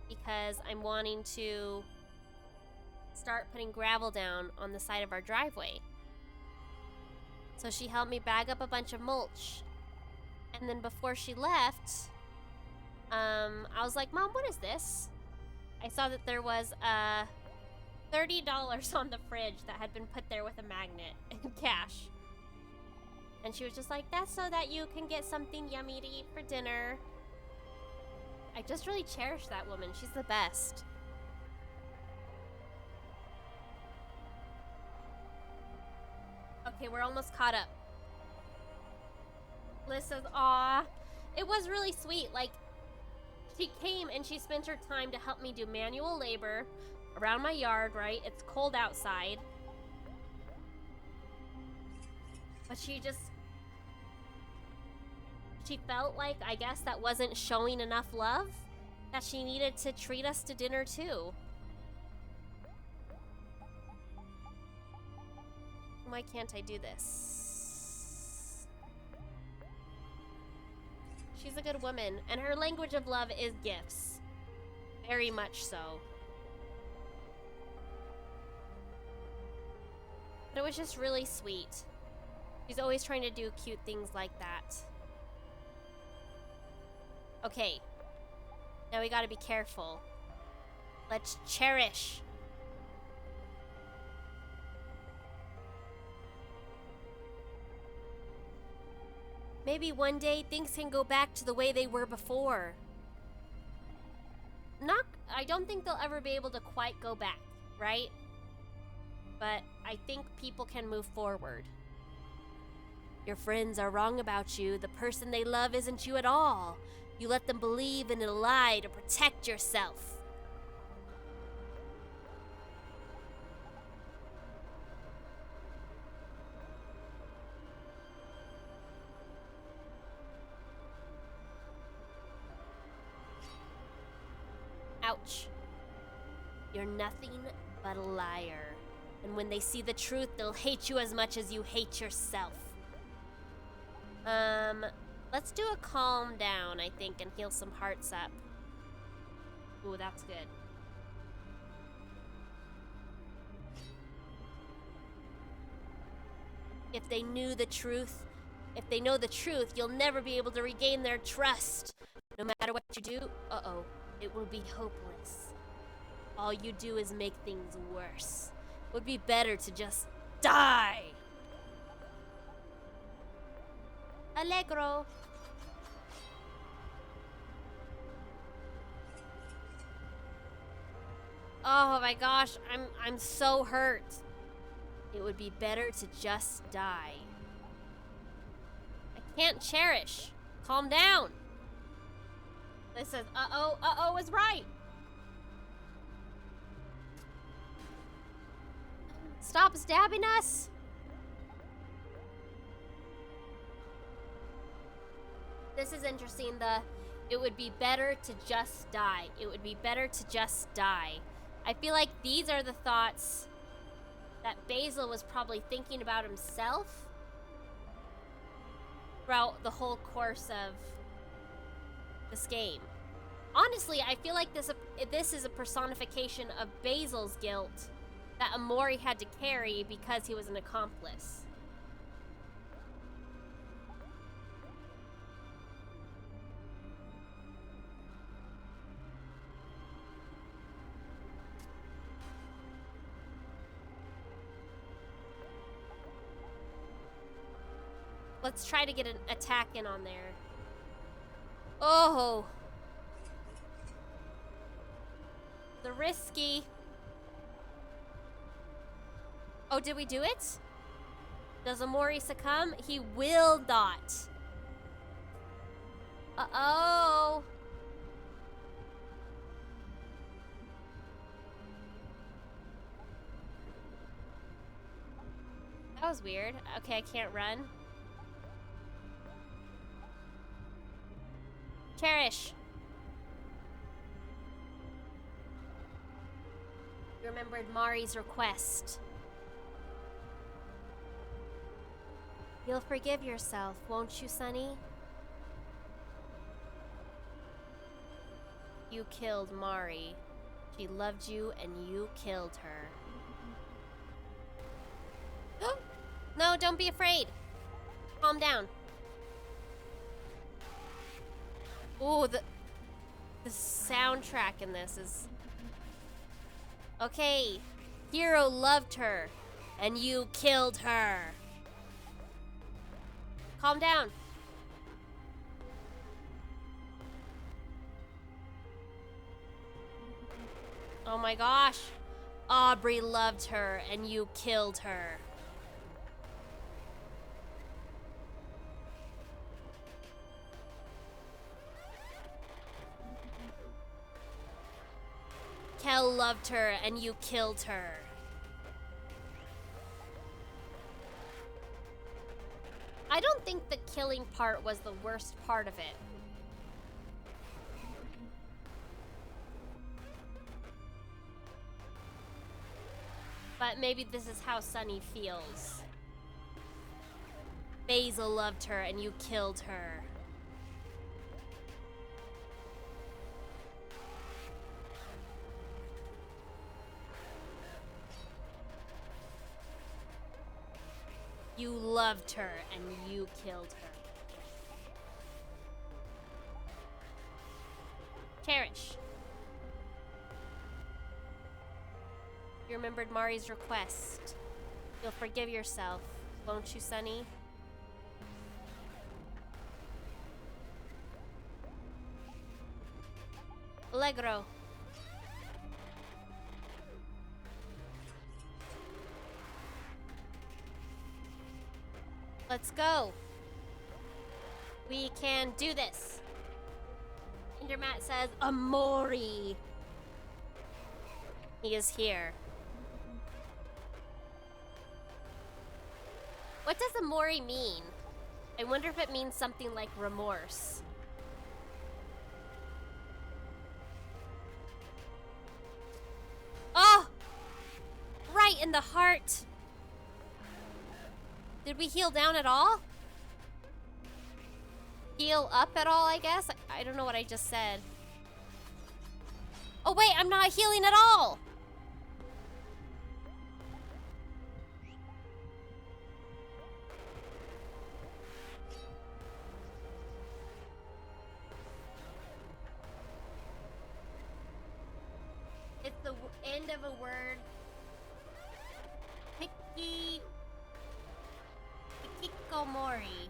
because I'm wanting to start putting gravel down on the side of our driveway. So she helped me bag up a bunch of mulch. And then before she left, I was like, Mom, what is this? I saw that there was $30 on the fridge that had been put there with a magnet and cash. And she was just like, that's so that you can get something yummy to eat for dinner. I just really cherish that woman. She's the best. Okay, we're almost caught up. Liz says, aw, it was really sweet. Like, she came and she spent her time to help me do manual labor around my yard, right? It's cold outside. But she felt like, I guess, that wasn't showing enough love, that she needed to treat us to dinner too. Why can't I do this? She's a good woman, and her language of love is gifts. Very much so. But it was just really sweet. She's always trying to do cute things like that. Okay. Now we gotta be careful. Let's cherish. Maybe one day things can go back to the way they were before. I don't think they'll ever be able to quite go back, right? But I think people can move forward. Your friends are wrong about you. The person they love isn't you at all. You let them believe in a lie to protect yourself. Ouch. You're nothing but a liar. And when they see the truth, they'll hate you as much as you hate yourself. Let's do a calm down, I think, and heal some hearts up. Ooh, that's good. If they know the truth, you'll never be able to regain their trust. No matter what you do, it will be hopeless. All you do is make things worse. It would be better to just die. Allegro. Oh my gosh, I'm so hurt. It would be better to just die. I can't cherish. Calm down. This says, uh-oh is right. Stop stabbing us. This is interesting, it would be better to just die. It would be better to just die. I feel like these are the thoughts that Basil was probably thinking about himself throughout the whole course of this game. Honestly, I feel like this is a personification of Basil's guilt that Omori had to carry because he was an accomplice. Let's try to get an attack in on there. Oh! The risky. Oh, did we do it? Does Omori succumb? He will not. Uh-oh. That was weird. Okay, I can't run. Cherish. You remembered Mari's request. You'll forgive yourself, won't you, Sonny? You killed Mari. She loved you and you killed her. No, don't be afraid. Calm down. Ooh, the soundtrack in this is... Okay, Hero loved her, and you killed her. Calm down. Oh my gosh. Aubrey loved her, and you killed her. Kel loved her, and you killed her. I don't think the killing part was the worst part of it. But maybe this is how Sunny feels. Basil loved her, and you killed her. You loved her, and you killed her. Cherish. You remembered Mari's request. You'll forgive yourself, won't you, Sonny? Allegro. Let's go. We can do this. Endermat says, Omori. He is here. What does Omori mean? I wonder if it means something like remorse. Oh! Right in the heart. Did we heal down at all? Heal up at all, I guess? I don't know what I just said. Oh wait, I'm not healing at all! It's the end of a word. Hikikomori.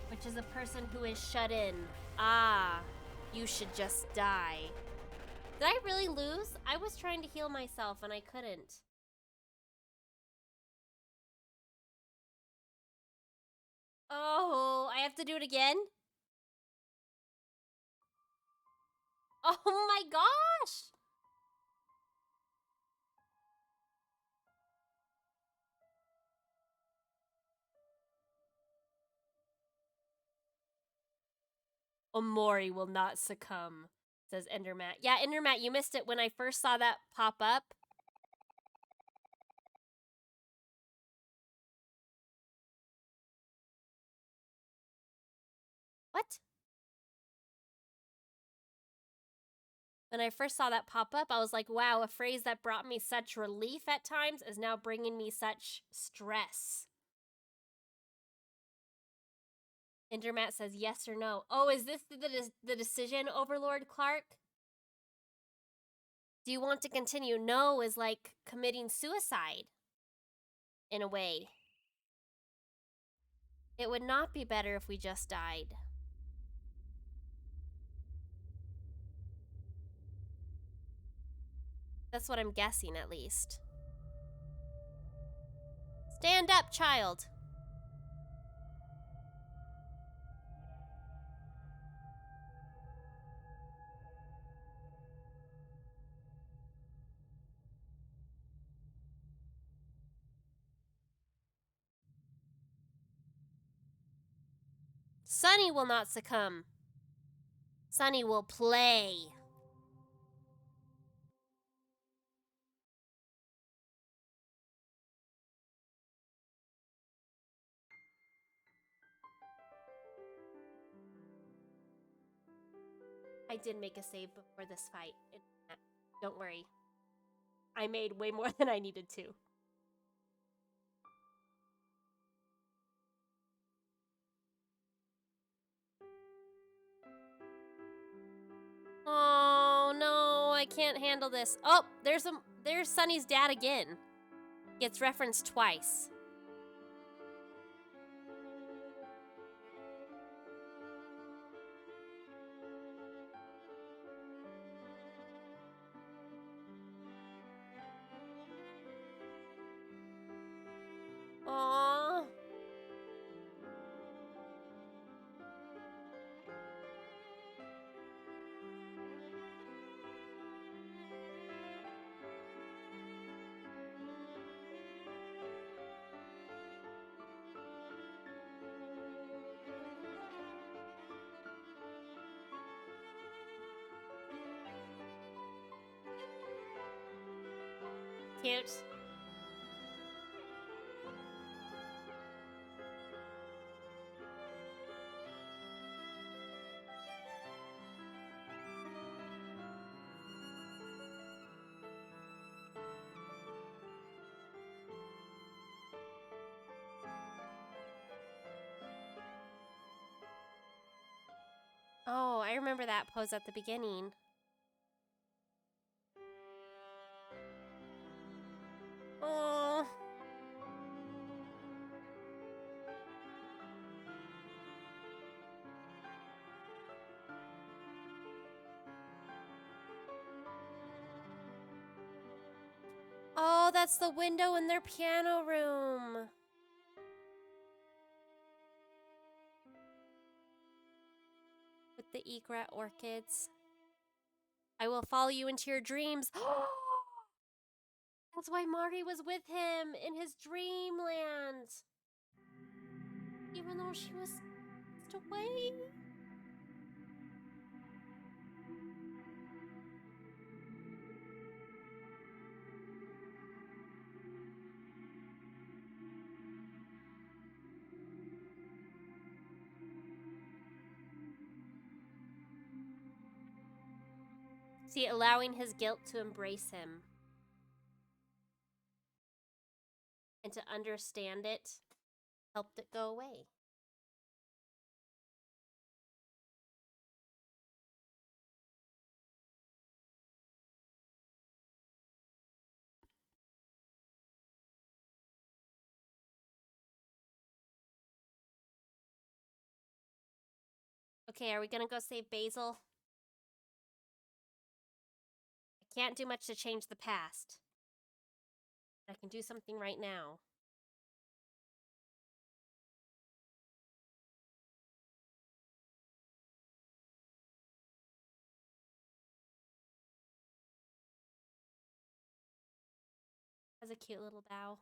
which is a person who is shut in. Ah, you should just die. Did I really lose? I was trying to heal myself and I couldn't. Oh, I have to do it again? Oh my gosh! Omori will not succumb, says Endermat. Yeah, Endermat, you missed it when I first saw that pop up. What? When I first saw that pop up, I was like, wow, a phrase that brought me such relief at times is now bringing me such stress. Endermat says yes or no. Oh, is this the decision, Overlord Clark? Do you want to continue? No is like committing suicide. In a way. It would not be better if we just died. That's what I'm guessing, at least. Stand up, child! Sunny will not succumb. Sunny will play. I did make a save before this fight. Don't worry. I made way more than I needed to. Oh no, I can't handle this. Oh, there's Sunny's dad again. Gets referenced twice. Aww. Cute. Oh, I remember that pose at the beginning. Oh. Oh, that's the window in their piano room. With the egret orchids. I will follow you into your dreams. That's why Mari was with him in his dreamland. Even though she was away. See, allowing his guilt to embrace him. And to understand it helped it go away. Okay, are we gonna go save Basil? I can't do much to change the past. But I can do something right now. Has a cute little bow.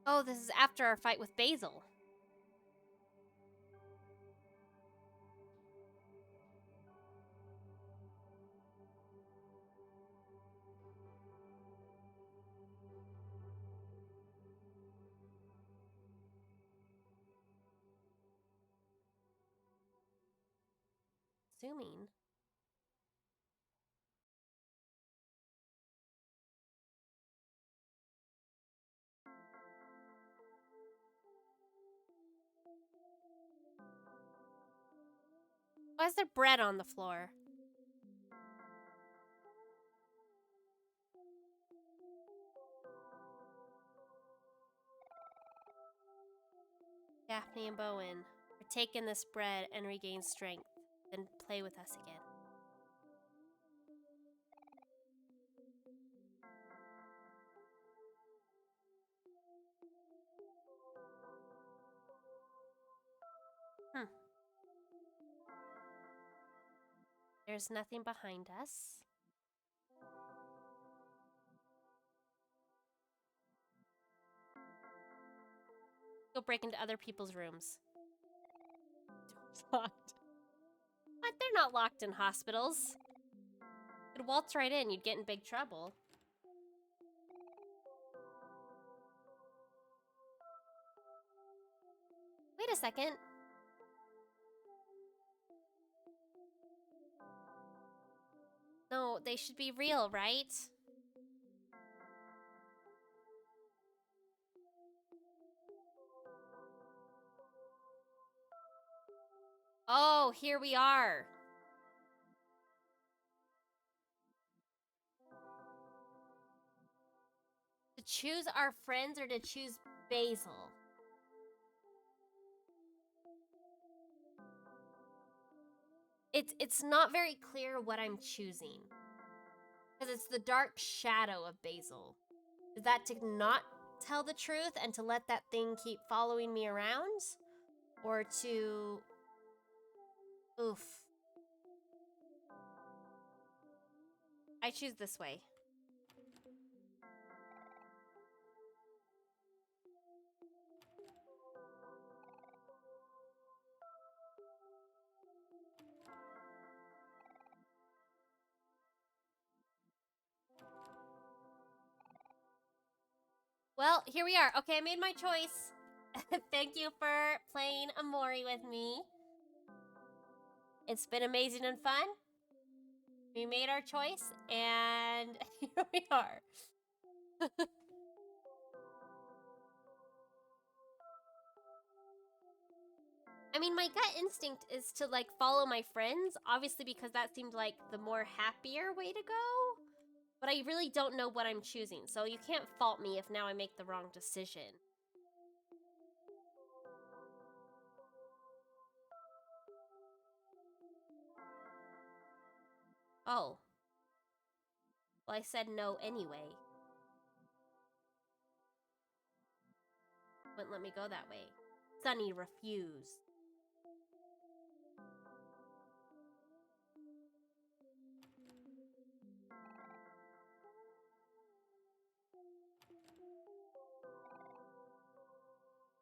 Oh, this is after our fight with Basil. Assuming. Why is there bread on the floor? Daphne and Bowen, partake in this bread and regain strength, then play with us again. There's nothing behind us. Go break into other people's rooms. Door's locked. What? They're not locked in hospitals. You'd waltz right in, you'd get in big trouble. Wait a second. No, they should be real, right? Oh, here we are. To choose our friends or to choose Basil? It's not very clear what I'm choosing. Because it's the dark shadow of Basil. Is that to not tell the truth and to let that thing keep following me around? Or to... Oof. I choose this way. Well, here we are. Okay, I made my choice. Thank you for playing Omori with me. It's been amazing and fun. We made our choice, and here we are. I mean, my gut instinct is to, like, follow my friends, obviously because that seemed like the more happier way to go. But I really don't know what I'm choosing, so you can't fault me if now I make the wrong decision. Oh. Well, I said no anyway. Wouldn't let me go that way. Sunny refused.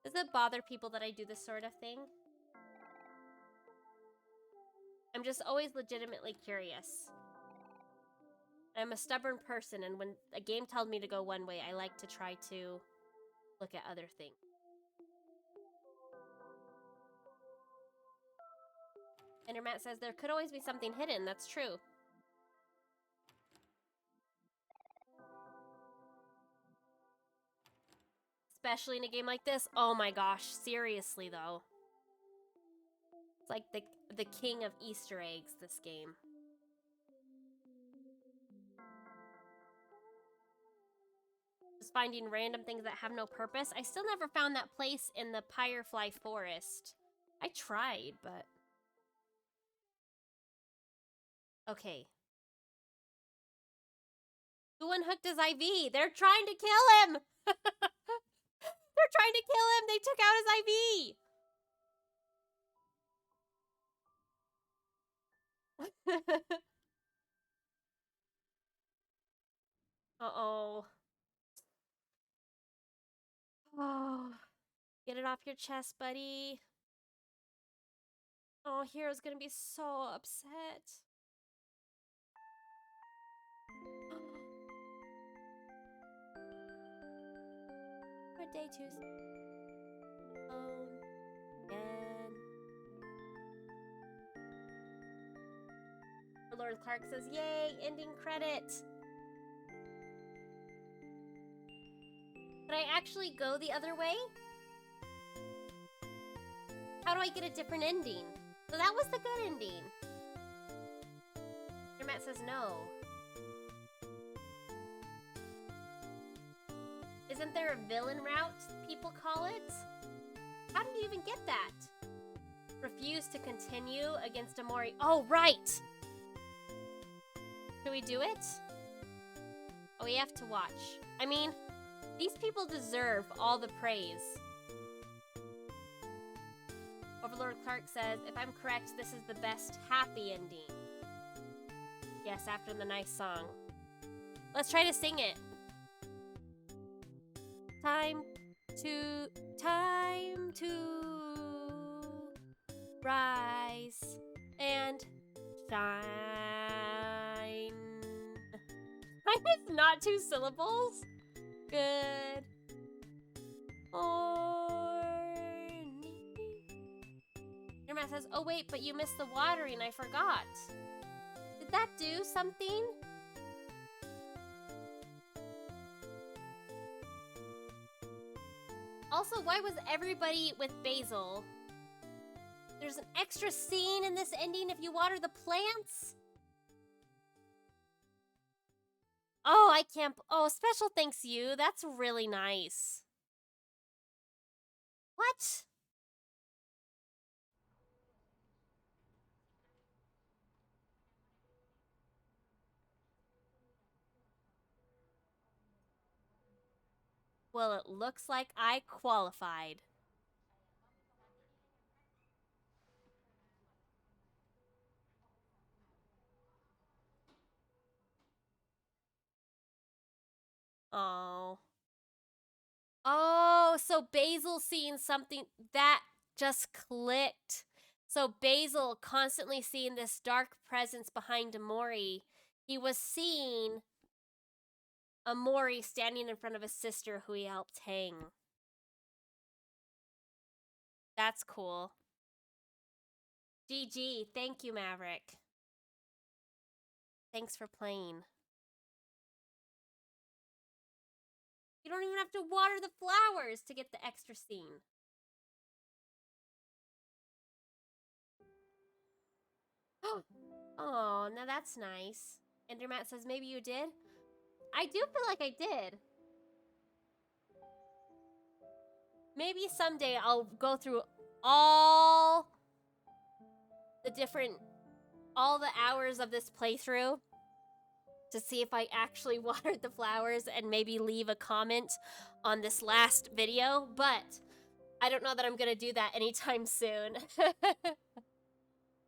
Does it bother people that I do this sort of thing? I'm just always legitimately curious. I'm a stubborn person, and when a game tells me to go one way, I like to try to look at other things. Endermat says there could always be something hidden. That's true. Especially in a game like this. Oh my gosh, seriously though. It's like the king of Easter eggs, this game. Just finding random things that have no purpose. I still never found that place in the Firefly Forest. I tried, but... Okay. Who unhooked his IV? They're trying to kill him! They're trying to kill him! They took out his IV! Uh-oh. Oh. Get it off your chest, buddy. Oh, Hero's gonna be so upset. For day 2. And Lord Clark says, yay, ending credit. Could I actually go the other way? How do I get a different ending? So that was the good ending. Your Matt says no. Isn't there a villain route, people call it? How did you even get that? Refuse to continue against Omori. Oh, right! Can we do it? Oh, we have to watch. I mean, these people deserve all the praise. Overlord Clark says, if I'm correct, this is the best happy ending. Yes, after the nice song. Let's try to sing it. Time to rise and shine. It's not 2 syllables. Good morning. Your man says, oh wait, but you missed the watering, I forgot. Did that do something? Also, why was everybody with Basil? There's an extra scene in this ending if you water the plants? Oh, I can't... Oh, special thanks you. That's really nice. What? Well, it looks like I qualified. Oh. Oh, so Basil seeing something that just clicked. So Basil constantly seeing this dark presence behind Omori. He was seeing Omori standing in front of his sister who he helped hang. That's cool. GG. Thank you, Maverick. Thanks for playing. You don't even have to water the flowers to get the extra scene. Oh, now that's nice. Endermat says, maybe you did? I do feel like I did. Maybe someday I'll go through all the hours of this playthrough to see if I actually watered the flowers and maybe leave a comment on this last video, but I don't know that I'm gonna do that anytime soon.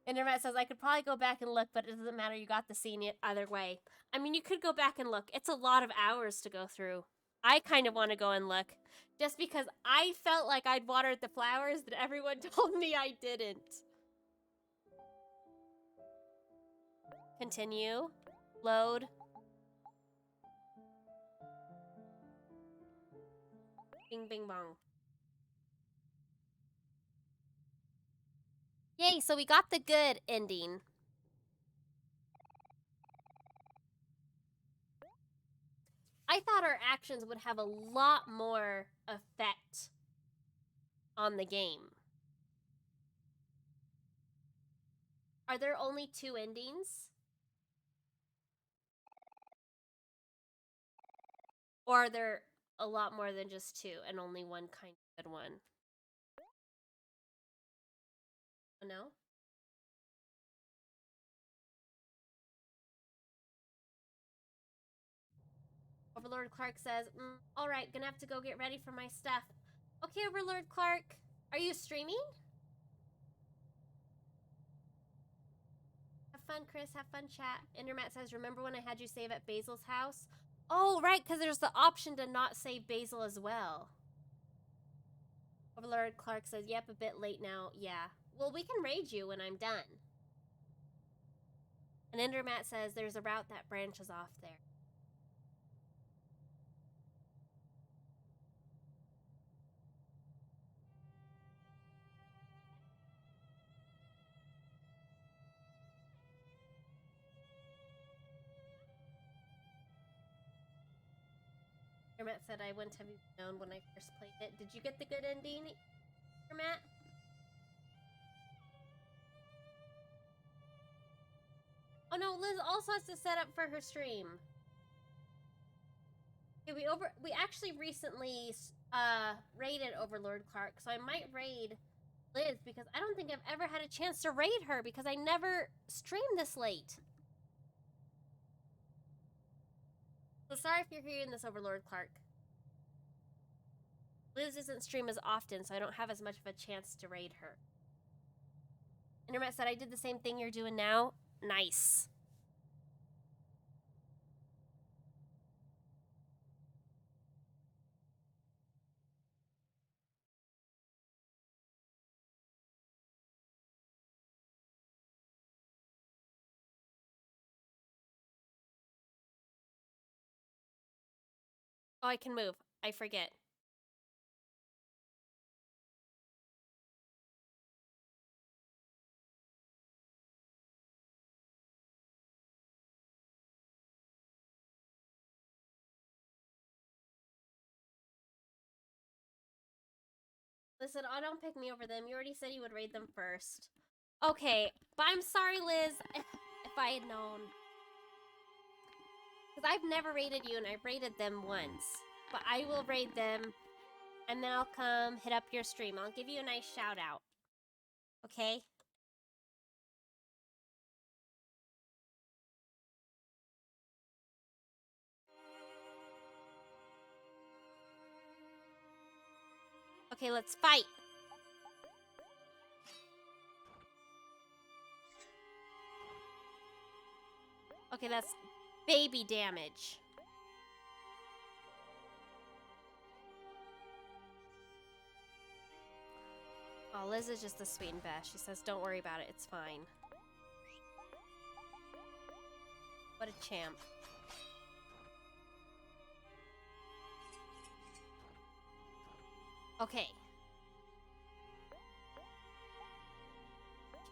Internet says, I could probably go back and look, but it doesn't matter, you got the scene either way. I mean, you could go back and look. It's a lot of hours to go through. I kind of want to go and look, just because I felt like I'd watered the flowers, but everyone told me I didn't. Continue. Load. Bing, bing, bong. Yay, so we got the good ending. I thought our actions would have a lot more effect on the game. Are there only 2 endings? Or are there a lot more than just 2 and only one kind of good one? No? Overlord Clark says, alright, gonna have to go get ready for my stuff. Okay, Overlord Clark. Are you streaming? Have fun, Chris. Have fun, chat. Intermat says, remember when I had you save at Basil's house? Oh, right, because there's the option to not save Basil as well. Overlord Clark says, yep, a bit late now. Yeah. Well, we can raid you when I'm done. And Endermat says, there's a route that branches off there. Matt said I wouldn't have known when I first played it. Did you get the good ending, Matt? Oh no, Liz also has to set up for her stream. Okay, we actually recently raided Overlord Clark, so I might raid Liz because I don't think I've ever had a chance to raid her because I never streamed this late. So sorry if you're hearing this, Overlord Clark. Liz doesn't stream as often, so I don't have as much of a chance to raid her. Internet said I did the same thing you're doing now. Nice. Oh, I can move. I forget. Listen, oh, don't pick me over them. You already said you would raid them first. Okay, but I'm sorry, Liz, if I had known. Because I've never raided you, and I've raided them once. But I will raid them, and then I'll come hit up your stream. I'll give you a nice shout out. Okay? Okay, let's fight. Okay, that's baby damage. Oh, Liz is just a sweet and best. She says, don't worry about it. It's fine. What a champ. Okay.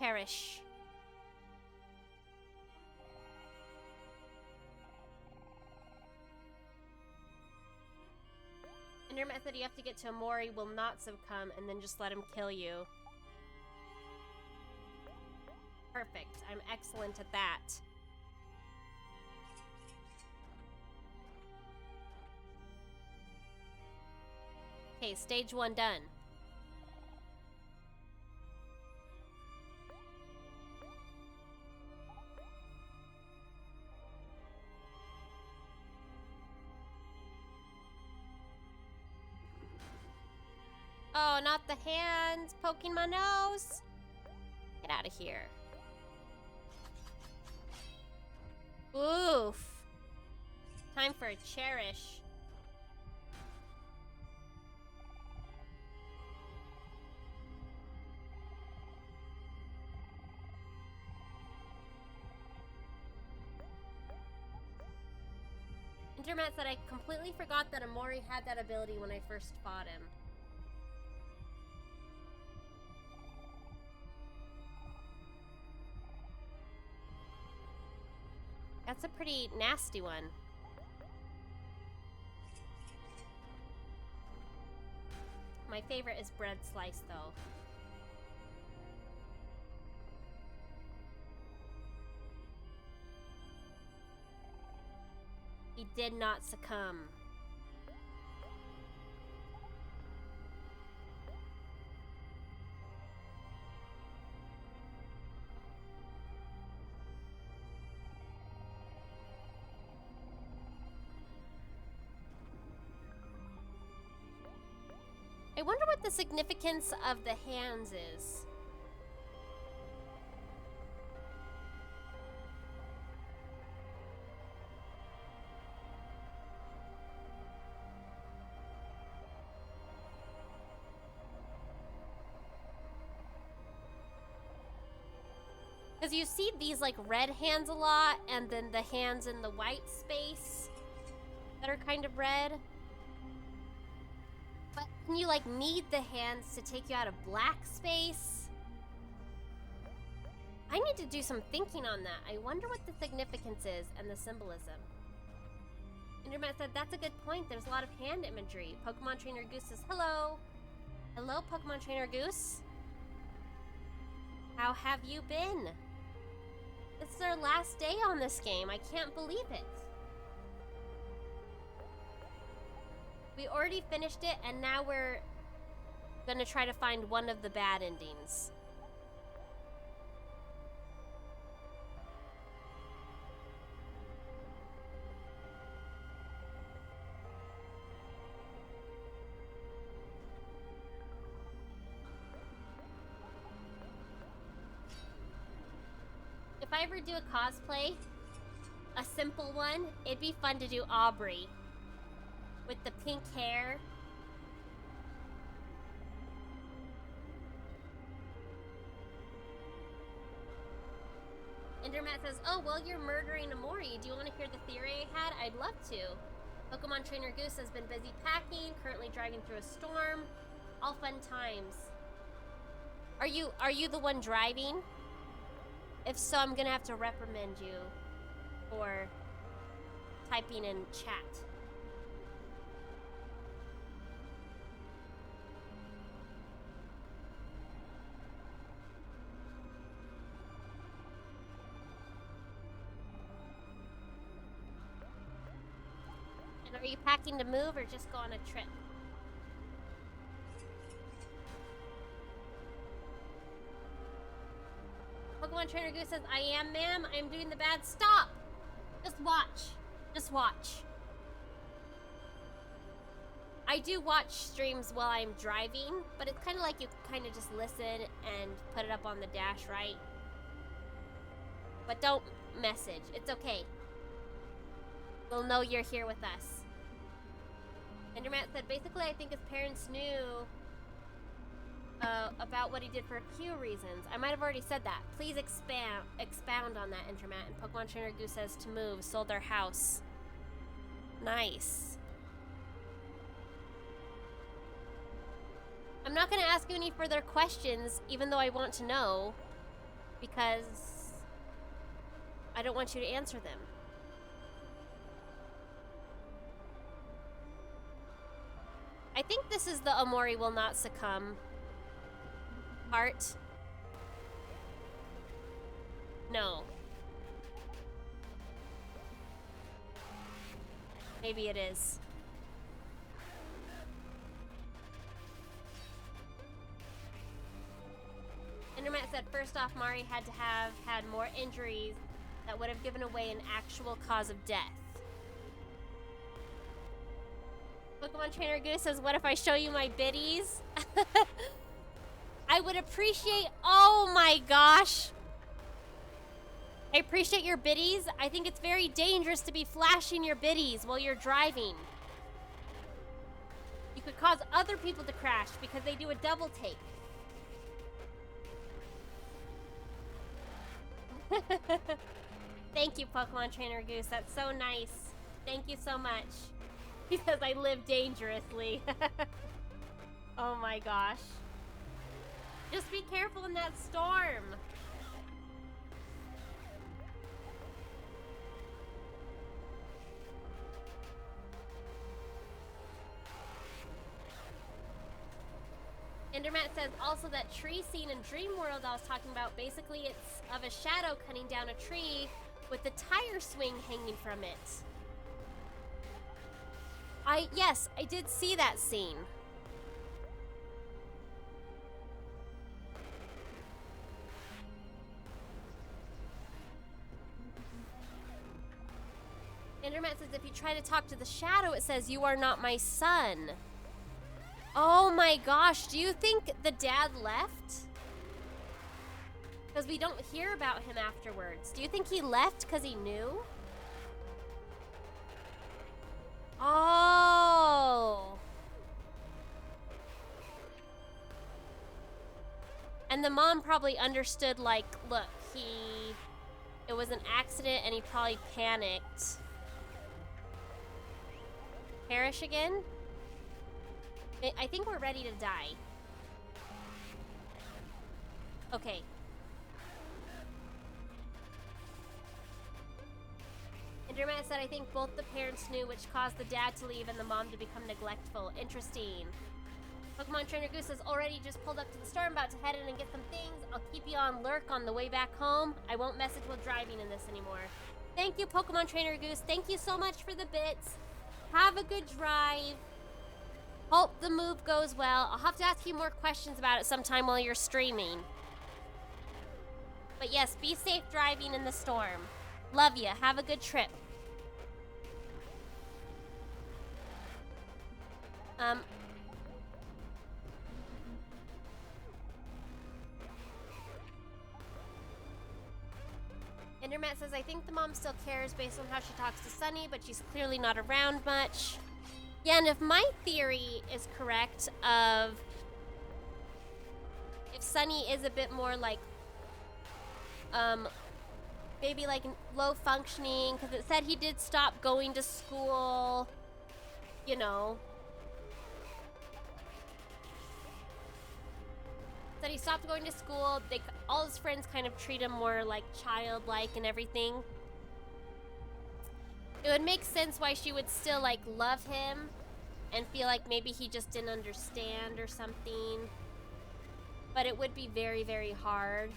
Cherish. And your method, you have to get to Omori, will not succumb, and then just let him kill you. Perfect. I'm excellent at that. Okay, stage 1 done. Oh, not the hands poking my nose. Get out of here. Oof. Time for a cherish. Intermat said I completely forgot that Omori had that ability when I first fought him. That's a pretty nasty one. My favorite is bread slice, though. He did not succumb. I wonder what the significance of the hands is. Because you see these like red hands a lot, and then the hands in the white space that are kind of red. But can you like need the hands to take you out of black space? I need to do some thinking on that. I wonder what the significance is and the symbolism. Internet said, that's a good point. There's a lot of hand imagery. Pokemon Trainer Goose says, hello. Hello, Pokemon Trainer Goose. How have you been? It's our last day on this game. I can't believe it. We already finished it, and now we're gonna try to find one of the bad endings. If I ever do a cosplay, a simple one, it'd be fun to do Aubrey. With the pink hair. Endermat says, oh, well, you're murdering Omori. Do you want to hear the theory I had? I'd love to. Pokemon Trainer Goose has been busy packing, currently driving through a storm. All fun times. Are you the one driving? If so, I'm gonna have to reprimand you for typing in chat. And are you packing to move or just go on a trip? Pokemon Trainer Goose says, I am, ma'am. I am doing the bad. Stop! Just watch. Just watch. I do watch streams while I'm driving, but it's kind of like you kind of just listen and put it up on the dash, right? But don't message. It's okay. We'll know you're here with us. Endermat said, basically, I think his parents knew about what he did for a few reasons. I might have already said that. Please expound on that, Endermat. And Pokemon Trainer Goose says to move. Sold our house. Nice. I'm not going to ask you any further questions, even though I want to know, because I don't want you to answer them. I think this is the Omori will not succumb part. No. Maybe it is. Endermat said, first off, Mari had to have had more injuries that would have given away an actual cause of death. Pokemon Trainer Goose says, what if I show you my biddies? I would appreciate, oh my gosh. I appreciate your biddies. I think it's very dangerous to be flashing your biddies while you're driving. You could cause other people to crash because they do a double take. Thank you, Pokemon Trainer Goose. That's so nice. Thank you so much. Because I live dangerously. Oh my gosh. Just be careful in that storm. Endermat says also that tree scene in Dream World I was talking about, basically it's of a shadow cutting down a tree with the tire swing hanging from it. Yes, I did see that scene. Internet says if you try to talk to the shadow, it says you are not my son. Oh my gosh, do you think the dad left? Because we don't hear about him afterwards. Do you think he left because he knew? Oh. And the mom probably understood, like, look, it was an accident and he probably panicked. Perish again? I think we're ready to die. Okay. Internet said, I think both the parents knew, which caused the dad to leave and the mom to become neglectful. Interesting. Pokemon Trainer Goose has already just pulled up to the store. I'm about to head in and get some things. I'll keep you on lurk on the way back home. I won't message while driving in this anymore. Thank you, Pokemon Trainer Goose. Thank you so much for the bits. Have a good drive. Hope the move goes well. I'll have to ask you more questions about it sometime while you're streaming. But yes, be safe driving in the storm. Love you. Have a good trip. Internet says, I think the mom still cares based on how she talks to Sunny, but she's clearly not around much. Yeah, and if my theory is correct of if Sunny is a bit more like, maybe like low functioning, because it said he did stop going to school, you know. Said he stopped going to school. All his friends kind of treat him more like childlike and everything. It would make sense why she would still like love him and feel like maybe he just didn't understand or something. But it would be very, very hard.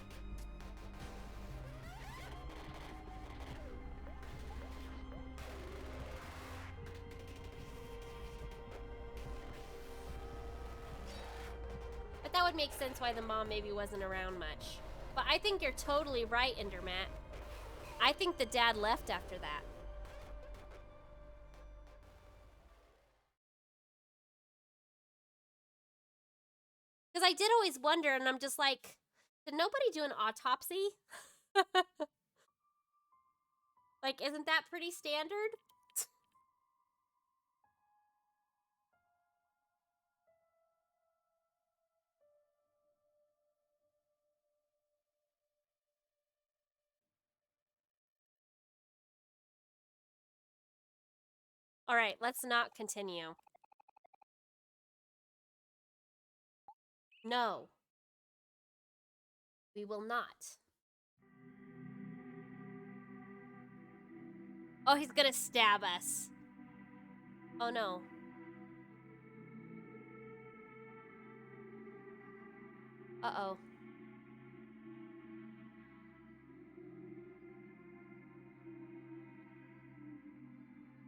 But that would make sense why the mom maybe wasn't around much. But I think you're totally right, Endermat. I think the dad left after that. Because I did always wonder, and I'm just like, did nobody do an autopsy? Like, isn't that pretty standard? All right, let's not continue. No. We will not. Oh, he's gonna stab us. Oh, no. Uh-oh.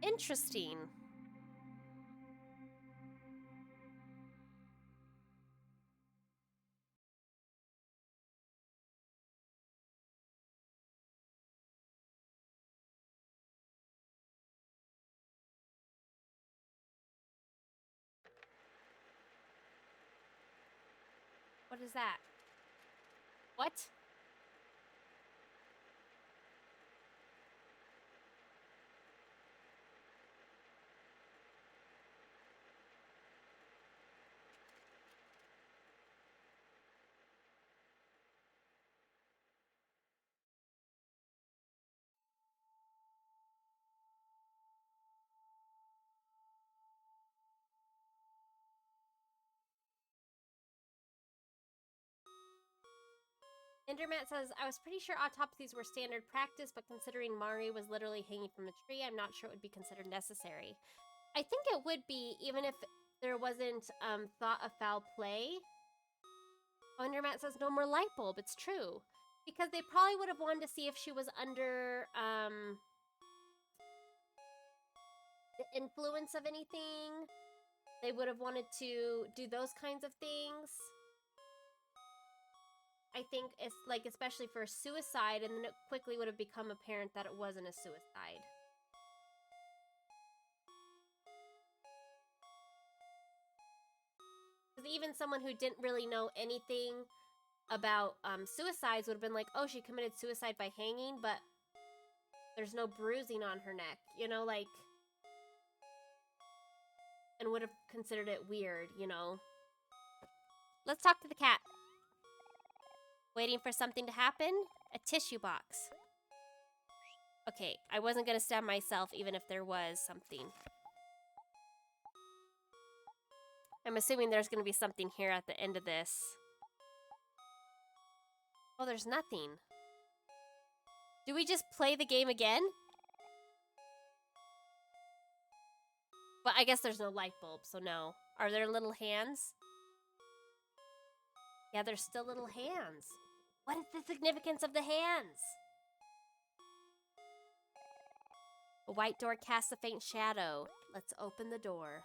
Interesting. What is that? What? Endermat says, I was pretty sure autopsies were standard practice, but considering Mari was literally hanging from a tree, I'm not sure it would be considered necessary. I think it would be, even if there wasn't thought of foul play. Endermat says, no more light bulb. It's true. Because they probably would have wanted to see if she was under, the influence of anything. They would have wanted to do those kinds of things. I think it's like, especially for a suicide, and then it quickly would have become apparent that it wasn't a suicide. Because even someone who didn't really know anything about suicides would have been like, oh, she committed suicide by hanging, but there's no bruising on her neck, you know, like, and would have considered it weird, you know. Let's talk to the cat. Waiting for something to happen? A tissue box. Okay, I wasn't gonna stab myself even if there was something. I'm assuming there's gonna be something here at the end of this. Oh, there's nothing. Do we just play the game again? But I guess there's no light bulb, so no. Are there little hands? Yeah, there's still little hands. What is the significance of the hands? A white door casts a faint shadow. Let's open the door.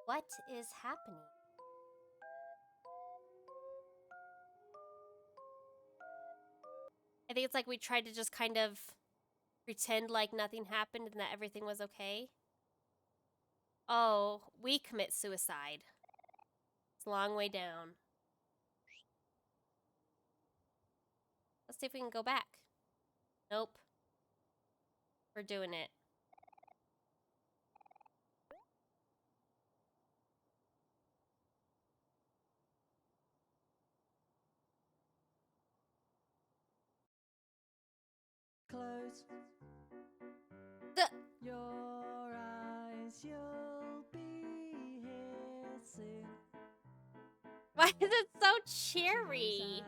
What is happening? I think it's like we tried to just kind of pretend like nothing happened and that everything was okay. Oh, we commit suicide. It's a long way down. Let's see if we can go back. Nope. We're doing it. Close your eyes, you'll be here soon. Why is it so cheery?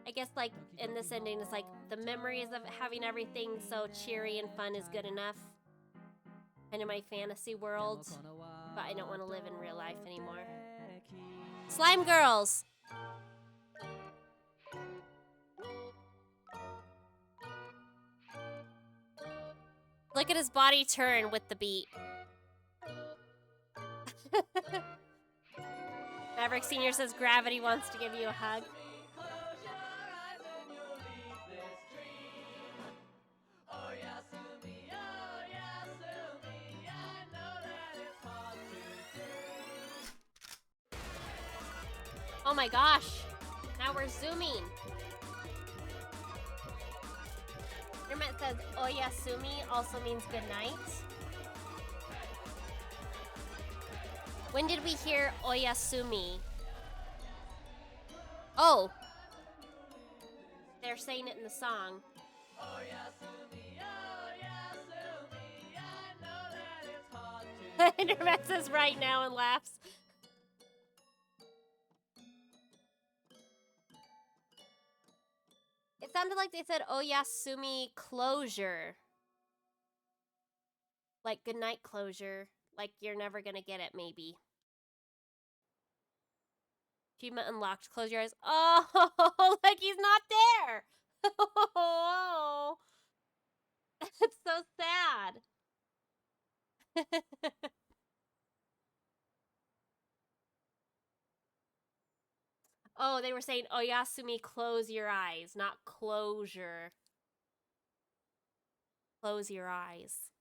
I guess, like, in this ending, it's like the memories of having everything so cheery and fun is good enough. Kind of my fantasy world, but I don't want to live in real life anymore. Slime girls! Look at his body turn with the beat. Maverick Sr. says gravity wants to give you a hug. Oh my gosh. Now we're zooming. Internet says oyasumi also means good night. When did we hear oyasumi? Oh. They're saying it in the song. Internet says right now and laughs. It sounded like they said oyasumi closure. Like goodnight closure. Like you're never gonna get it, maybe. Achievement unlocked. Close your eyes. Oh, like he's not there. Oh, that's so sad. Oh, they were saying oyasumi, close your eyes, not closure. Close your eyes.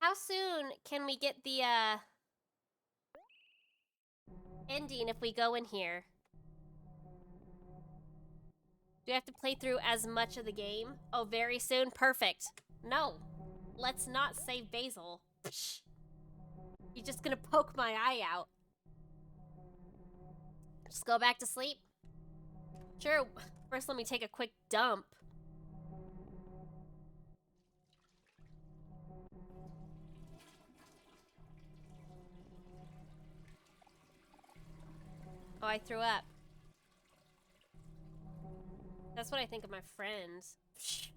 How soon can we get the ending if we go in here? Do we have to play through as much of the game? Oh, very soon? Perfect. No. Let's not save Basil. Psh. You're just gonna poke my eye out. Just go back to sleep? Sure. First, let me take a quick dump. Oh, I threw up. That's what I think of my friends. Psh.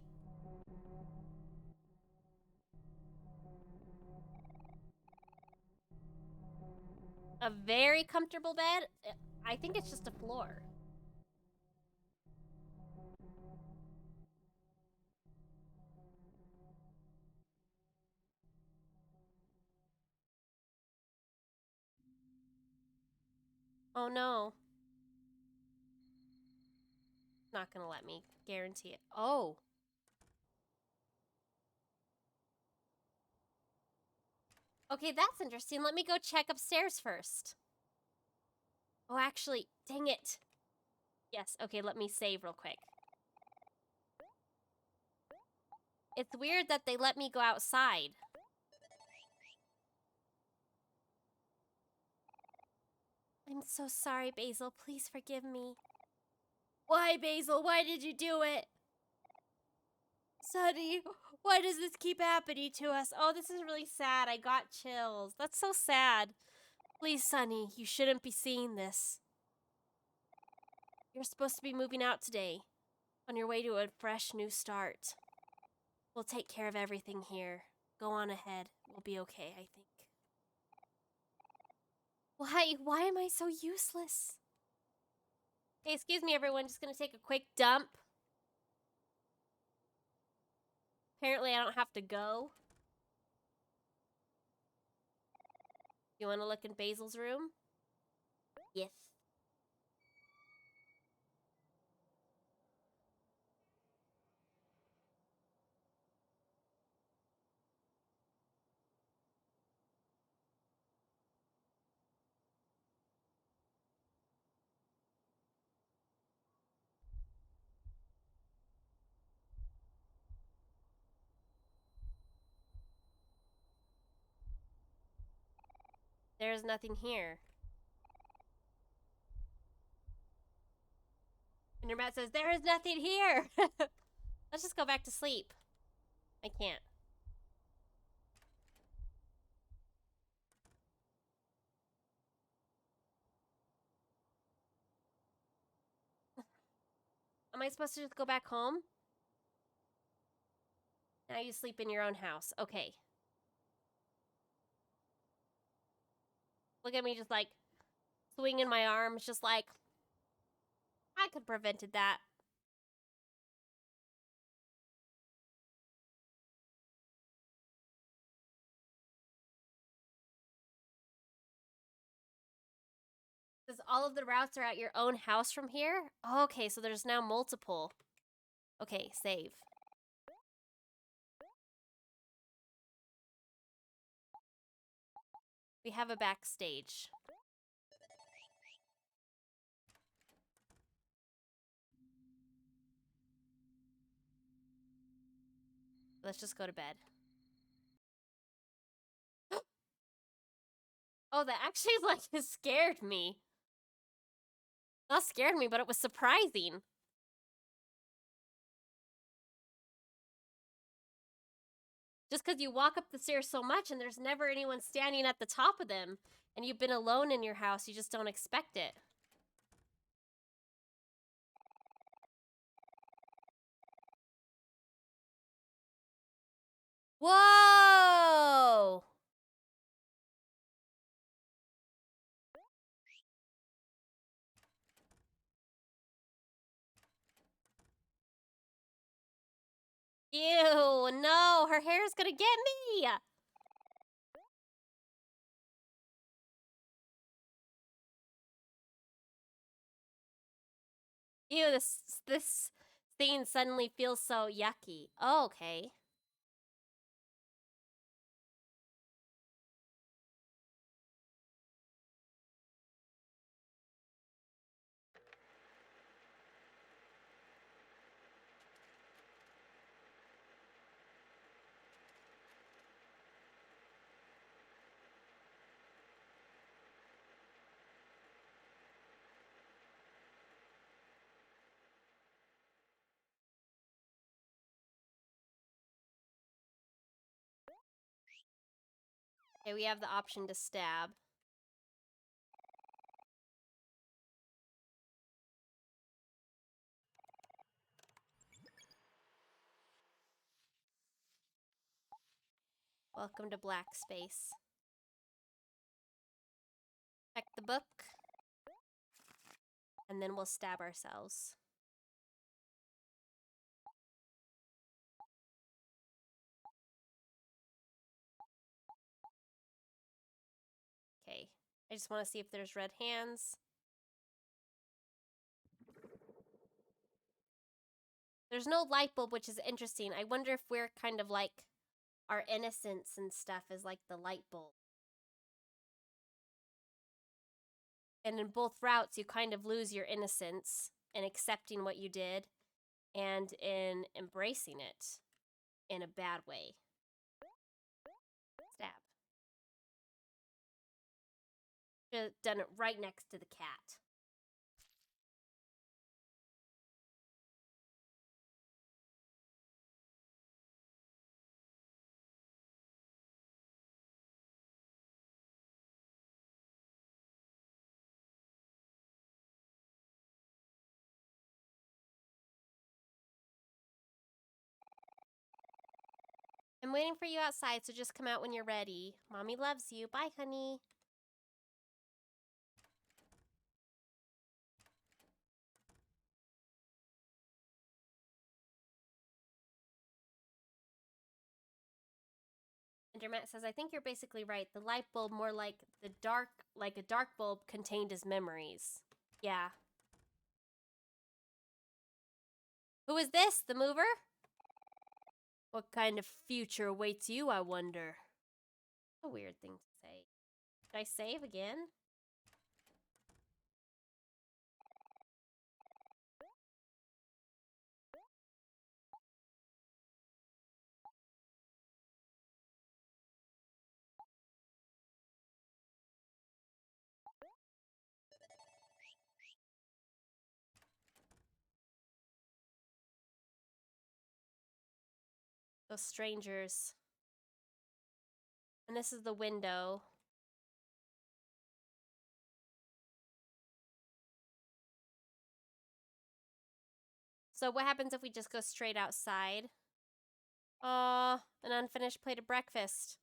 A very comfortable bed? I think it's just a floor. Oh no. Not gonna let me guarantee it. Oh. Okay, that's interesting. Let me go check upstairs first. Oh, actually, dang it. Yes, okay, let me save real quick. It's weird that they let me go outside. I'm so sorry, Basil. Please forgive me. Why, Basil? Why did you do it? Sonny, why does this keep happening to us? Oh, this is really sad. I got chills. That's so sad. Please, Sonny, you shouldn't be seeing this. You're supposed to be moving out today, on your way to a fresh new start. We'll take care of everything here. Go on ahead. We'll be okay, I think. Why am I so useless? Hey, excuse me, everyone. Just gonna take a quick dump. Apparently, I don't have to go. You want to look in Basil's room? Yes. There's nothing here. And your mat says, there is nothing here! Let's just go back to sleep. I can't. Am I supposed to just go back home? Now you sleep in your own house. Okay. Look at me just like swinging my arms, just like, I could have prevented that. Says all of the routes are at your own house from here? Okay, so there's now multiple. Okay, save. We have a backstage. Let's just go to bed. Oh, that actually like scared me. Not scared me, but it was surprising. Just because you walk up the stairs so much and there's never anyone standing at the top of them, and you've been alone in your house, you just don't expect it. Whoa! Ew, no, her hair is gonna get me! Ew, this scene suddenly feels so yucky. Oh, okay. Okay, we have the option to stab. Welcome to Black Space. Check the book. And then we'll stab ourselves. Okay. I just want to see if there's red hands. There's no light bulb, which is interesting. I wonder if we're kind of like our innocence and stuff is like the light bulb. And in both routes, you kind of lose your innocence in accepting what you did and in embracing it in a bad way. Stab. Should have done it right next to the cat. I'm waiting for you outside, so just come out when you're ready. Mommy loves you. Bye, honey. And Dermat says, I think you're basically right. The light bulb more like a dark bulb contained his memories. Yeah. Who is this? The mover? What kind of future awaits you, I wonder? A weird thing to say. Should I save again? Those strangers. And this is the window. So what happens if we just go straight outside? Aw, an unfinished plate of breakfast.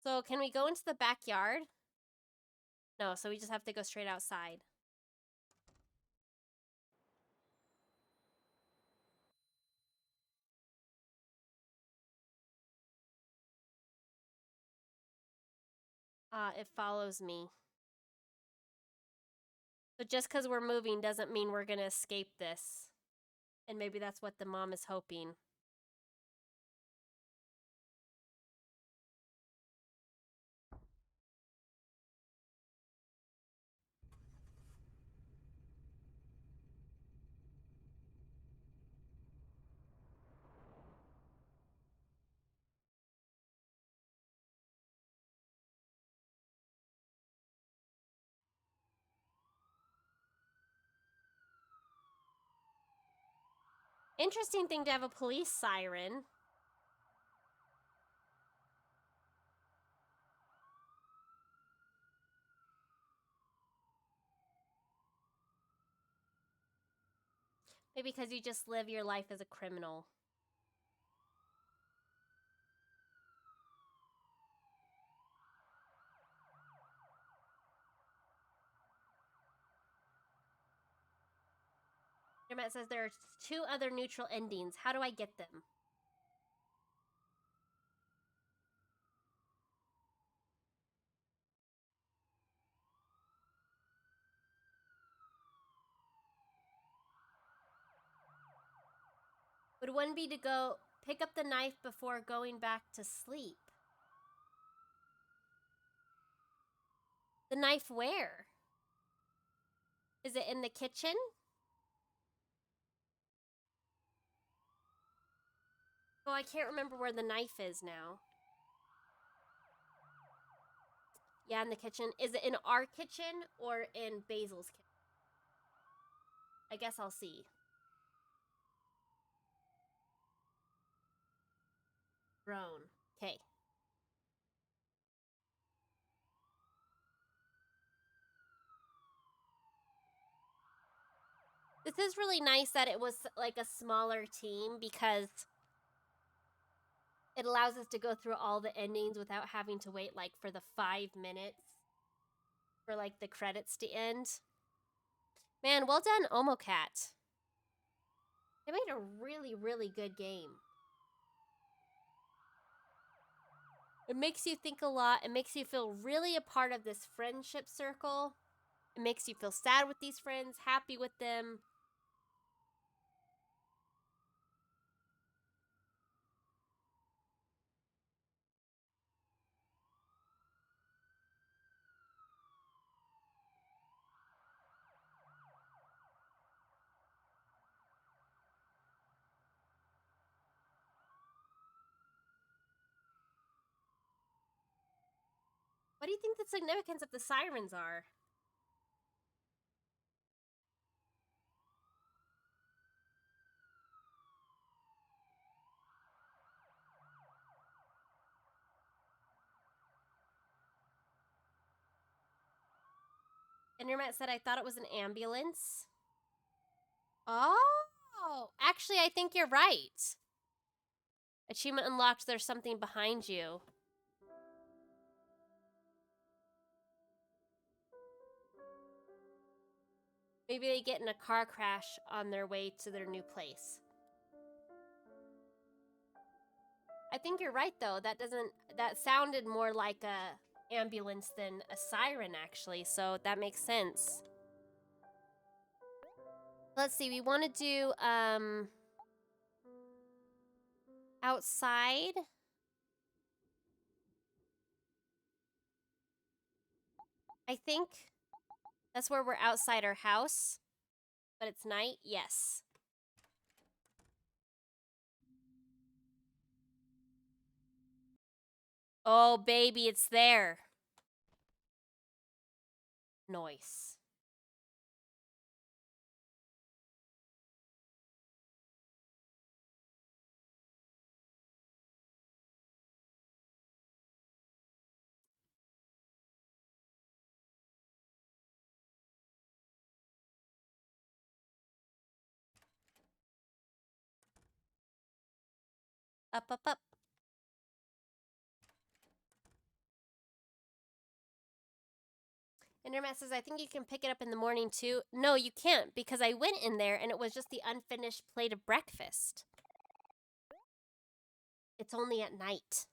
So can we go into the backyard? No, so we just have to go straight outside. It follows me. So just because we're moving doesn't mean we're gonna escape this. And maybe that's what the mom is hoping. Interesting thing to have a police siren. Maybe because you just live your life as a criminal. Dermat says there are 2 other neutral endings. How do I get them? Would one be to go pick up the knife before going back to sleep? The knife where? Is it in the kitchen? Oh, I can't remember where the knife is now. Yeah, in the kitchen. Is it in our kitchen or in Basil's kitchen? I guess I'll see. Grown. Okay. This is really nice that it was like a smaller team because it allows us to go through all the endings without having to wait like for the 5 minutes for like the credits to end. Man, well done, Omocat. They made a really, really good game. It makes you think a lot. It makes you feel really a part of this friendship circle. It makes you feel sad with these friends, happy with them. What do you think the significance of the sirens are? Internet said I thought it was an ambulance. Oh, actually, I think you're right. Achievement unlocked, there's something behind you. Maybe they get in a car crash on their way to their new place. I think you're right though. That sounded more like a ambulance than a siren actually, so that makes sense. Let's see, we want to do outside. I think that's where we're outside our house, but it's night. Yes. Oh, baby, it's there. Noise. Up, up, up. Internet says, I think you can pick it up in the morning too. No, you can't because I went in there and it was just the unfinished plate of breakfast. It's only at night.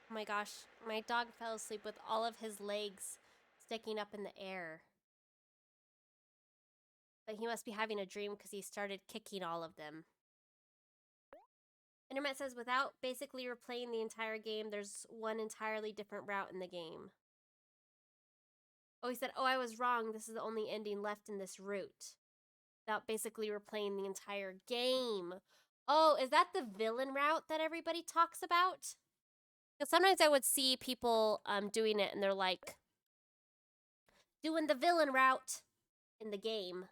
Oh my gosh, my dog fell asleep with all of his legs sticking up in the air. But he must be having a dream because he started kicking all of them. Internet says, without basically replaying the entire game, there's one entirely different route in the game. Oh, he said, oh, I was wrong. This is the only ending left in this route. Without basically replaying the entire game. Oh, is that the villain route that everybody talks about? Because sometimes I would see people doing it and they're like, doing the villain route in the game.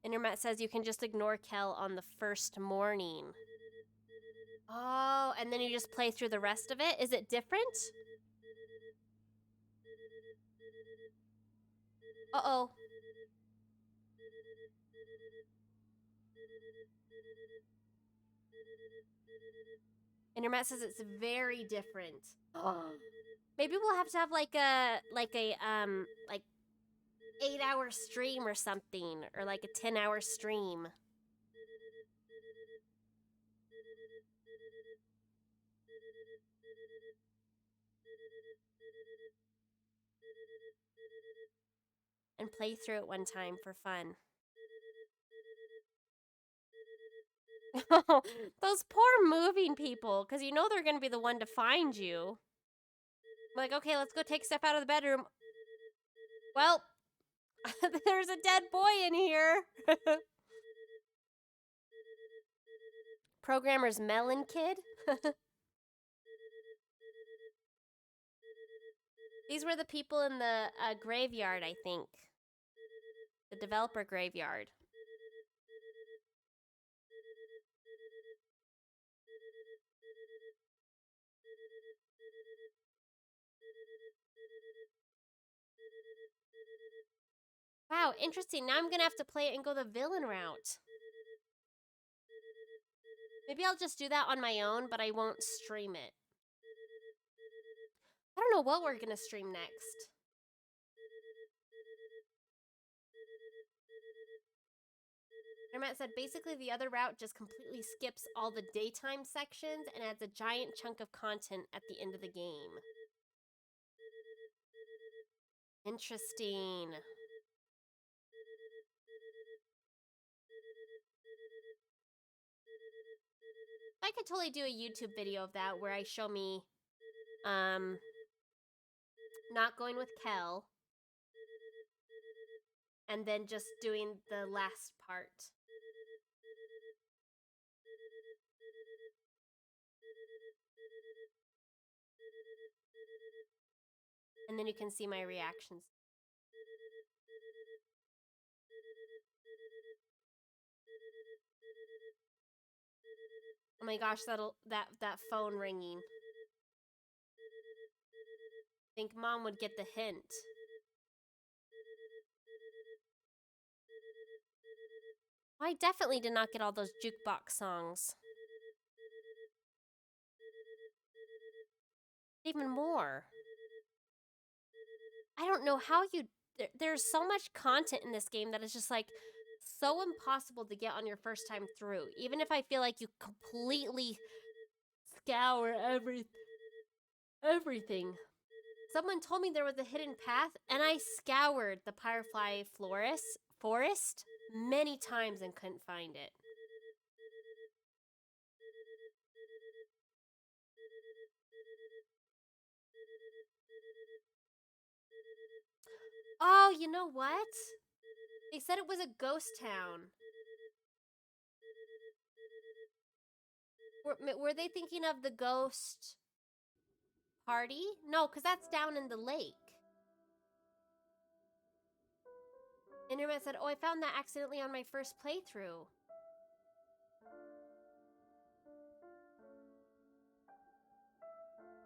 Internet says you can just ignore Kel on the first morning. Oh, and then you just play through the rest of it? Is it different? Uh-oh. Internet says it's very different. Maybe we'll have to have like a 8-hour stream or something, or like a 10-hour stream. and play through it one time for fun. Those poor moving people, because you know they're going to be the one to find you. Like, okay, let's go take stuff out of the bedroom. Well, there's a dead boy in here. Programmer's Melon Kid. These were the people in the graveyard, I think. The developer graveyard. Wow, interesting. Now I'm going to have to play it and go the villain route. Maybe I'll just do that on my own, but I won't stream it. I don't know what we're going to stream next. Internet said basically the other route just completely skips all the daytime sections and adds a giant chunk of content at the end of the game. Interesting. I could totally do a YouTube video of that where I show me not going with Kel and then just doing the last part. And then you can see my reactions. Oh my gosh, that phone ringing. Think Mom would get the hint. I definitely did not get all those jukebox songs. Even more. I don't know how you... There's so much content in this game that is just like so impossible to get on your first time through. Even if I feel like you completely scour everything. Someone told me there was a hidden path, and I scoured the Firefly forest many times and couldn't find it. Oh, you know what? They said it was a ghost town. Were they thinking of the ghost party? No, because that's down in the lake. Internet said, oh, I found that accidentally on my first playthrough.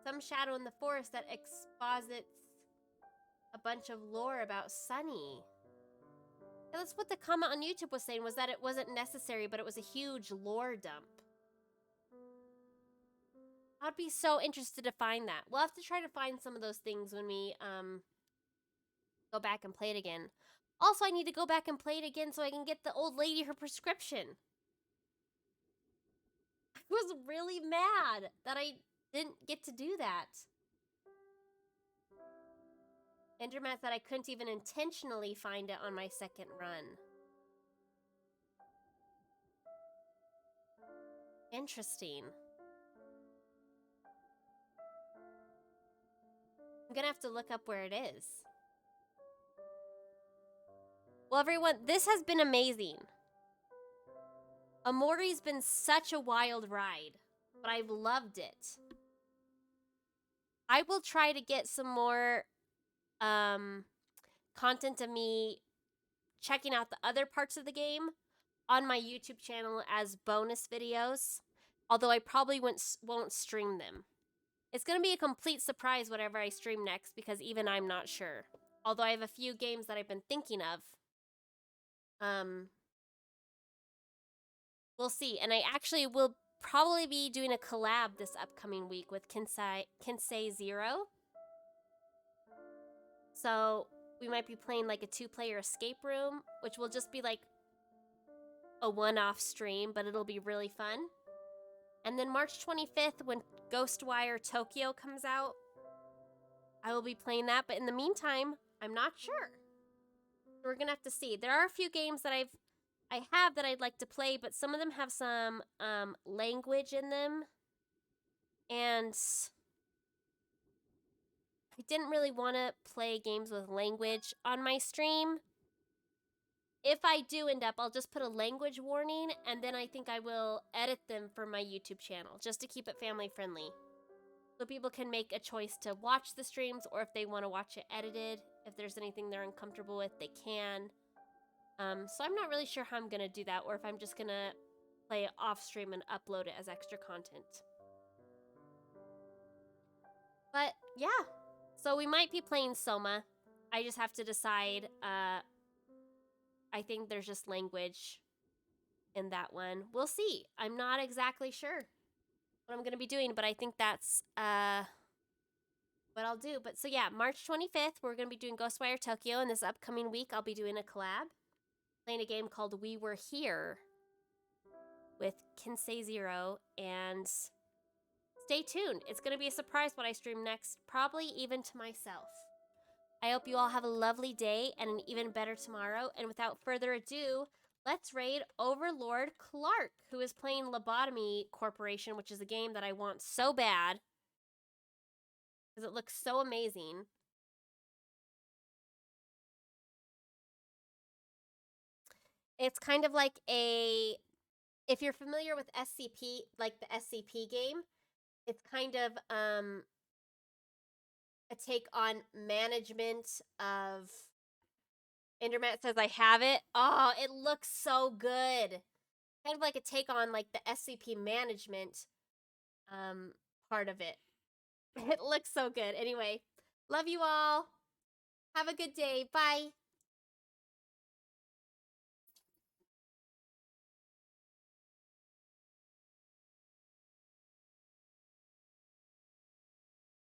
Some shadow in the forest that exposits a bunch of lore about Sunny. Yeah, that's what the comment on YouTube was saying, was that it wasn't necessary, but it was a huge lore dump. I'd be so interested to find that. We'll have to try to find some of those things when we go back and play it again. Also, I need to go back and play it again so I can get the old lady her prescription. I was really mad that I didn't get to do that. Enderman said I couldn't even intentionally find it on my second run. Interesting. I'm gonna have to look up where it is. Well, everyone, this has been amazing. Omori's been such a wild ride, but I've loved it. I will try to get some more content of me checking out the other parts of the game on my YouTube channel as bonus videos, although I probably won't stream them. It's going to be a complete surprise whatever I stream next because even I'm not sure. Although I have a few games that I've been thinking of. We'll see. And I actually will probably be doing a collab this upcoming week with Kinsei Zero. So we might be playing like a 2-player escape room, which will just be like a one-off stream, but it'll be really fun. And then March 25th, when Ghostwire Tokyo comes out, I will be playing that, but in the meantime, I'm not sure. We're gonna have to see. There are a few games that I have that I'd like to play, but some of them have some language in them, and I didn't really want to play games with language on my stream. If I do end up, I'll just put a language warning, and then I think I will edit them for my YouTube channel, just to keep it family friendly. So people can make a choice to watch the streams, or if they want to watch it edited. If there's anything they're uncomfortable with, they can. So I'm not really sure how I'm going to do that, or if I'm just going to play it off stream and upload it as extra content. But yeah, so we might be playing Soma. I just have to decide. I think there's just language in that one. We'll see. I'm not exactly sure what I'm going to be doing, but I think that's what I'll do. But so yeah, March 25th, we're going to be doing Ghostwire Tokyo, and this upcoming week I'll be doing a collab, playing a game called We Were Here with Kinsei Zero, and stay tuned. It's going to be a surprise what I stream next, probably even to myself. I hope you all have a lovely day and an even better tomorrow, and without further ado, let's raid Overlord Clark, who is playing Lobotomy Corporation, which is a game that I want so bad, because it looks so amazing. It's kind of like if you're familiar with SCP, like the SCP game, it's kind of a take on management of... Internet says I have it. Oh, it looks so good. Kind of like a take on like the SCP management part of it. It looks so good. Anyway, love you all. Have a good day. Bye.